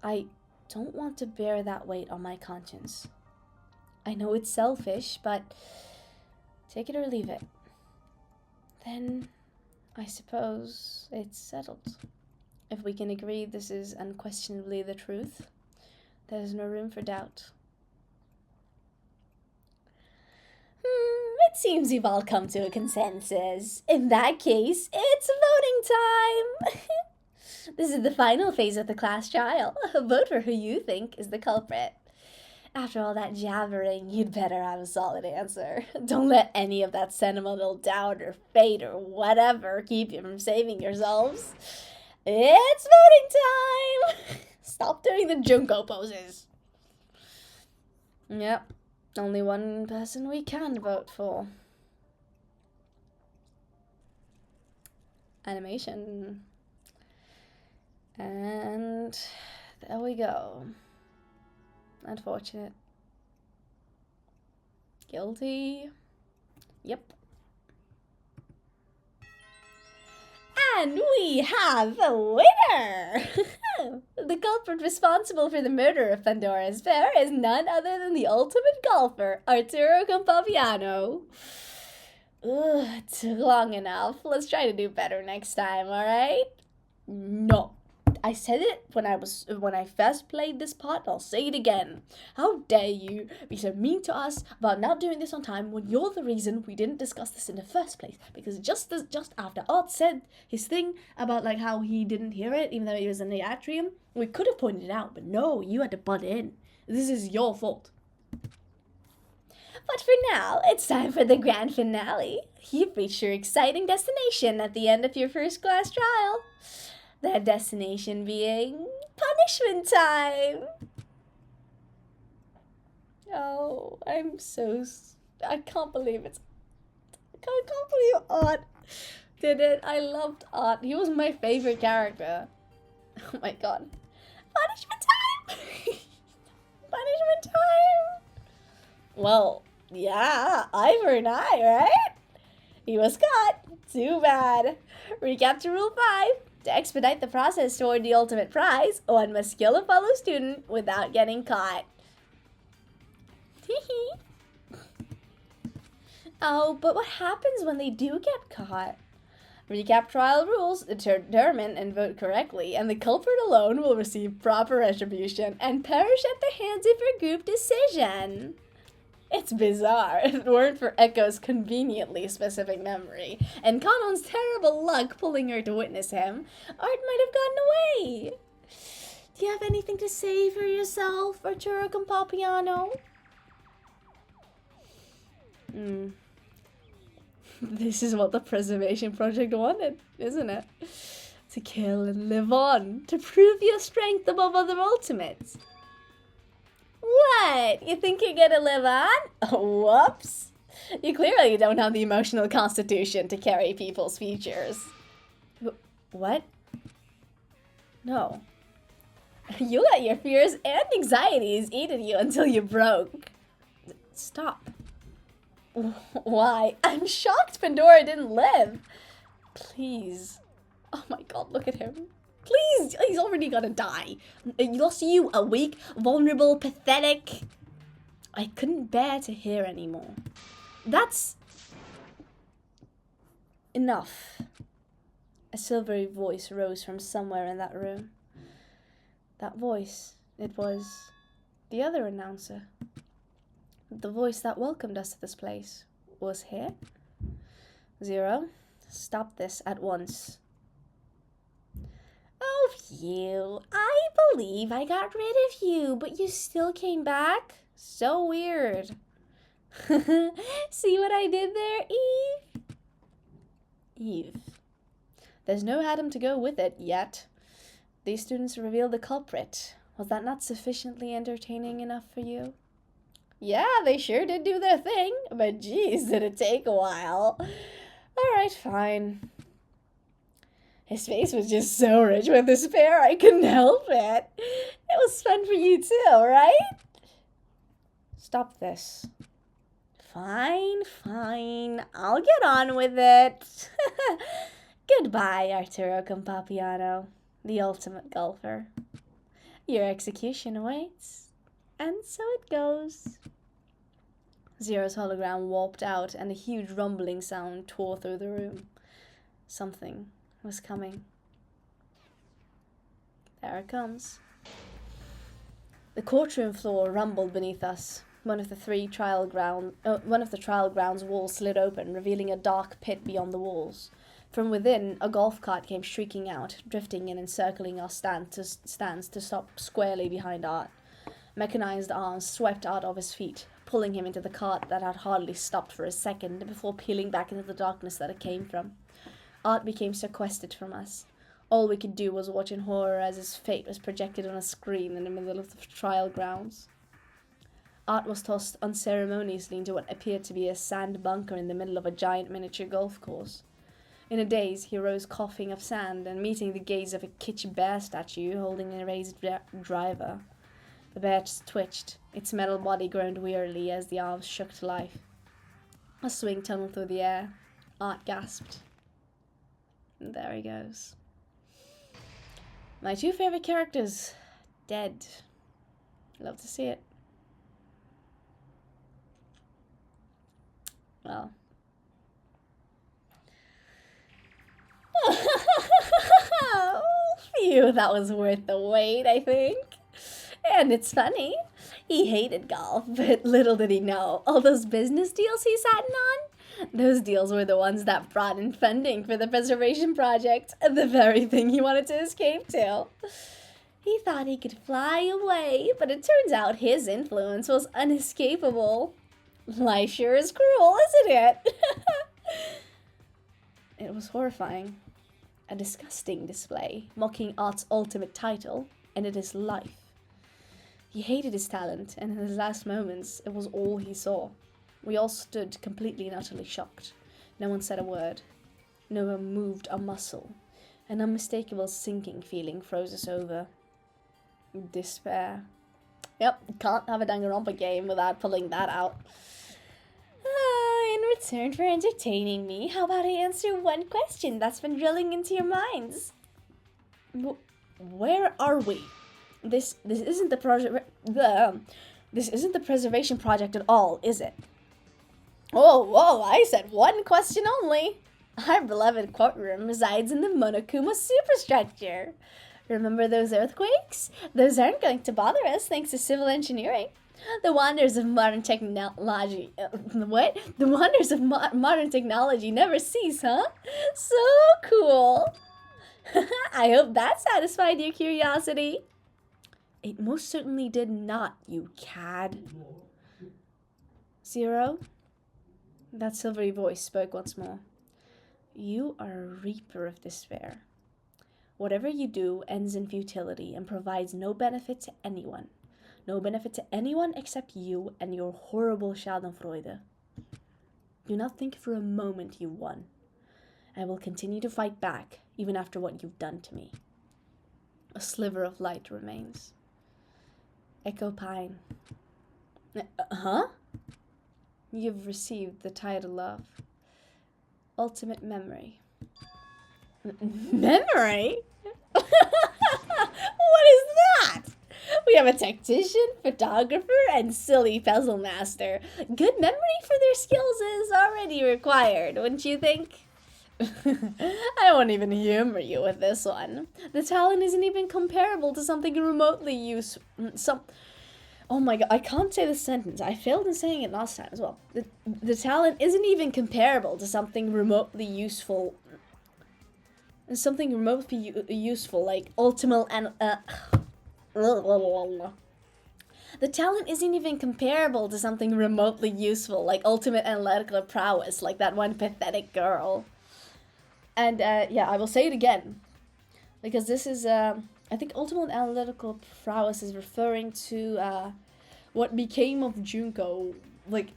I don't want to bear that weight on my conscience. I know it's selfish, but take it or leave it. Then I suppose it's settled. If we can agree this is unquestionably the truth, there's no room for doubt. It seems you've all come to a consensus. In that case, it's voting time! This is the final phase of the class trial. Vote for who you think is the culprit. After all that jabbering, you'd better have a solid answer. Don't let any of that sentimental doubt or fate or whatever keep you from saving yourselves. It's voting time! Stop doing the Junko poses. Yep, only one person we can vote for. Animation. And there we go. Unfortunate. Guilty. Yep. And we have a winner! The culprit responsible for the murder of Pandora's Fair is none other than the ultimate golfer, Arturo Campaviano. Ugh, took long enough. Let's try to do better next time, alright? No. I said it when I first played this part, I'll say it again. How dare you be so mean to us about not doing this on time when you're the reason we didn't discuss this in the first place. Because just after Art said his thing about like how he didn't hear it even though he was in the atrium, we could have pointed it out, but no, you had to butt in. This is your fault. But for now, it's time for the grand finale. You've reached your exciting destination at the end of your first class trial. That destination being punishment time. Oh, I can't believe I can't believe Art did it. I loved Art. He was my favorite character. Oh my god. Punishment time! Punishment time! Well, yeah, eye for an eye, right? He was caught. Too bad. Recap to Rule 5. To expedite the process toward the ultimate prize, one must kill a fellow student without getting caught. Oh, but what happens when they do get caught? Recap trial rules, determine and vote correctly, and the culprit alone will receive proper retribution and perish at the hands of your group decision. It's bizarre. If it weren't for Echo's conveniently specific memory and Kanon's terrible luck pulling her to witness him, Art might have gotten away. Do you have anything to say for yourself, Arturo Compapiano? This is what the Preservation Project wanted, isn't it? To kill and live on, to prove your strength above other ultimates. What? You think you're gonna live on? Whoops. You clearly don't have the emotional constitution to carry people's futures. What? No. You let your fears and anxieties eat at you until you broke. Stop. Why? I'm shocked Pandora didn't live. Please. Oh my god, look at him. Please, he's already gonna die. Lost you, a weak, vulnerable, pathetic. I couldn't bear to hear anymore. That's enough. A silvery voice rose from somewhere in that room. That voice, it was the other announcer. The voice that welcomed us to this place was here. Zero, stop this at once. Oh, you. I believe I got rid of you, but you still came back? So weird. See what I did there, Eve? Eve. There's no Adam to go with it yet. These students revealed the culprit. Was that not sufficiently entertaining enough for you? Yeah, they sure did do their thing, but geez, did it take a while. Alright, fine. His face was just so rich with despair, I couldn't help it. It was fun for you too, right? Stop this. Fine, fine. I'll get on with it. Goodbye, Arturo Compapiano, the ultimate golfer. Your execution awaits. And so it goes. Zero's hologram warped out, and a huge rumbling sound tore through the room. Something was coming. There it comes. The courtroom floor rumbled beneath us. One of the trial grounds walls slid open, revealing a dark pit beyond the walls. From within, a golf cart came shrieking out, drifting in and circling our stands to stop squarely behind Art. Mechanized arms swept Art off his feet, pulling him into the cart that had hardly stopped for a second before peeling back into the darkness that it came from. Art became sequestered from us. All we could do was watch in horror as his fate was projected on a screen in the middle of the trial grounds. Art was tossed unceremoniously into what appeared to be a sand bunker in the middle of a giant miniature golf course. In a daze, he rose coughing up sand and meeting the gaze of a kitsch bear statue holding a raised driver. The bear twitched, its metal body groaned wearily as the arms shook to life. A swing tunneled through the air. Art gasped. And there he goes. My two favorite characters, dead. Love to see it. Well. Phew, that was worth the wait, I think. And it's funny. He hated golf, but little did he know, all those business deals he sat in on, those deals were the ones that brought in funding for the Preservation Project, the very thing he wanted to escape to. He thought he could fly away, but it turns out his influence was unescapable. Life sure is cruel, isn't it? It was horrifying. A disgusting display, mocking Art's ultimate title, and it is life. He hated his talent, and in his last moments, it was all he saw. We all stood completely and utterly shocked. No one said a word. No one moved a muscle. An unmistakable sinking feeling froze us over. Despair. Yep, can't have a Danganronpa game without pulling that out. In return for entertaining me, how about I answer one question that's been drilling into your minds? Where are we? This isn't the project. This isn't the Preservation Project at all, is it? Oh, whoa, I said one question only. Our beloved courtroom resides in the Monokuma superstructure. Remember those earthquakes? Those aren't going to bother us thanks to civil engineering. The wonders of modern technology. What? The wonders of modern technology never cease, huh? So cool. I hope that satisfied your curiosity. It most certainly did not, you cad. Zero? That silvery voice spoke once more. You are a reaper of despair. Whatever you do ends in futility and provides no benefit to anyone. No benefit to anyone except you and your horrible Schadenfreude. Do not think for a moment you won. I will continue to fight back, even after what you've done to me. A sliver of light remains. Echo Pine. Huh? You've received the title of Ultimate Memory. Memory? What is that? We have a tactician, photographer, and silly puzzle master. Good memory for their skills is already required, wouldn't you think? I won't even humor you with this one. The talent isn't even comparable to something remotely useful. Oh my god, I can't say this sentence. I failed in saying it last time as well. The talent isn't even comparable to something remotely useful. Something remotely useful, like ultimate and the talent isn't even comparable to something remotely useful, like ultimate analytical prowess, like that one pathetic girl. And yeah, I will say it again, because this is I think ultimate analytical prowess is referring to what became of Junko, like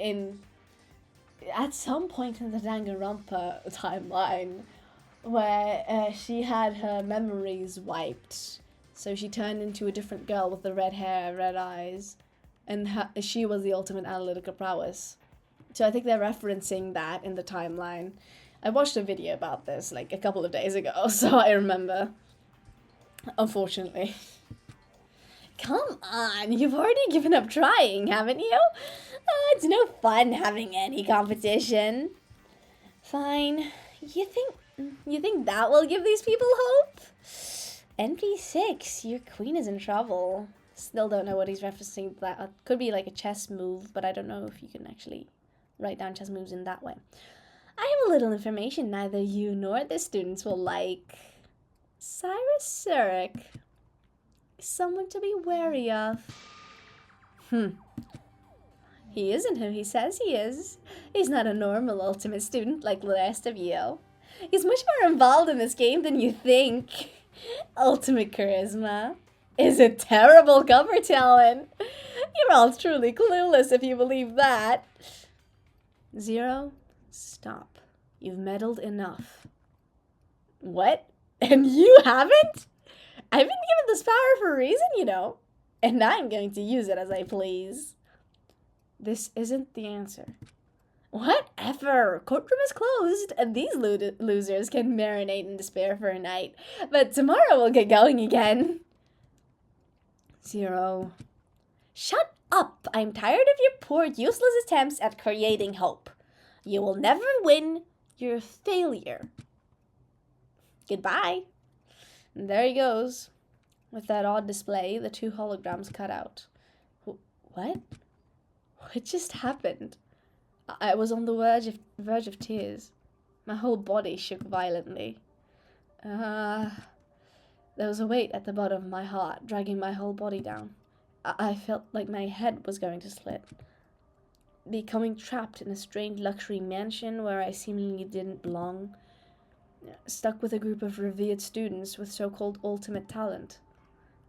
at some point in the Danganronpa timeline, where she had her memories wiped, so she turned into a different girl with the red hair, red eyes, and she was the ultimate analytical prowess. So I think they're referencing that in the timeline. I watched a video about this like a couple of days ago, so I remember. Unfortunately. Come on, you've already given up trying, haven't you? It's no fun having any competition. Fine. You think that will give these people hope? NP6, your queen is in trouble. Still don't know what he's referencing. That could be like a chess move, but I don't know if you can actually write down chess moves in that way. I have a little information neither you nor the students will like. Cyrus Zurich. Someone to be wary of. He isn't who he says he is. He's not a normal ultimate student like the rest of you. He's much more involved in this game than you think. Ultimate charisma is a terrible cover talent. You're all truly clueless if you believe that. Zero, stop. You've meddled enough. What? And you haven't? I've been given this power for a reason, you know. And I'm going to use it as I please. This isn't the answer. Whatever. Courtroom is closed, and these losers can marinate in despair for a night. But tomorrow we'll get going again. Zero. Shut up! I'm tired of your poor, useless attempts at creating hope. You will never win. You're a failure. Goodbye. And there he goes. With that odd display, the two holograms cut out. What? What just happened? I was on the verge of tears. My whole body shook violently. There was a weight at the bottom of my heart, dragging my whole body down. I felt like my head was going to split. Becoming trapped in a strange luxury mansion where I seemingly didn't belong. Stuck with a group of revered students with so-called ultimate talent.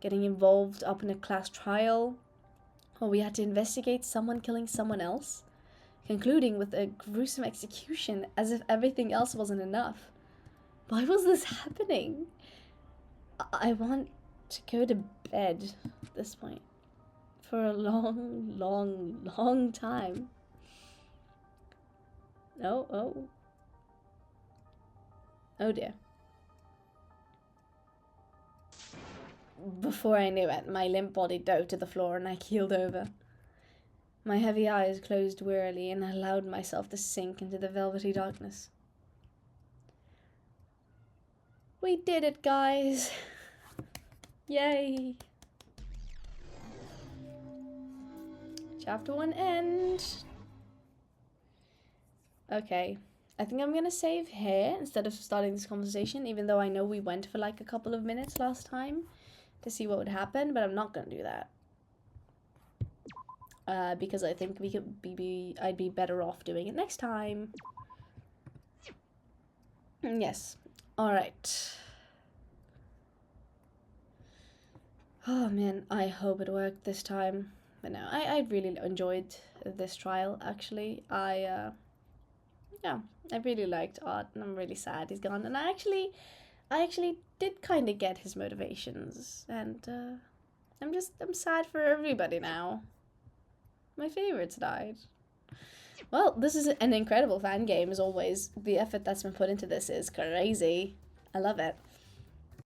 Getting involved up in a class trial, where we had to investigate someone killing someone else. Concluding with a gruesome execution, as if everything else wasn't enough. Why was this happening? I want to go to bed at this point. For a long, long, long time. Oh dear. Before I knew it, my limp body dove to the floor and I keeled over. My heavy eyes closed wearily, and I allowed myself to sink into the velvety darkness. We did it, guys! Yay! Chapter 1 end! Okay, I think I'm gonna save here instead of starting this conversation, even though I know we went for like a couple of minutes last time to see what would happen, but I'm not gonna do that. Because I think I'd be better off doing it next time. Yes. Alright. Oh man, I hope it worked this time. But no, I really enjoyed this trial, actually. Yeah, I really liked Art, and I'm really sad he's gone. And I actually did kind of get his motivations, and I'm sad for everybody now. My favorites died. Well, this is an incredible fan game, as always. The effort that's been put into this is crazy. I love it.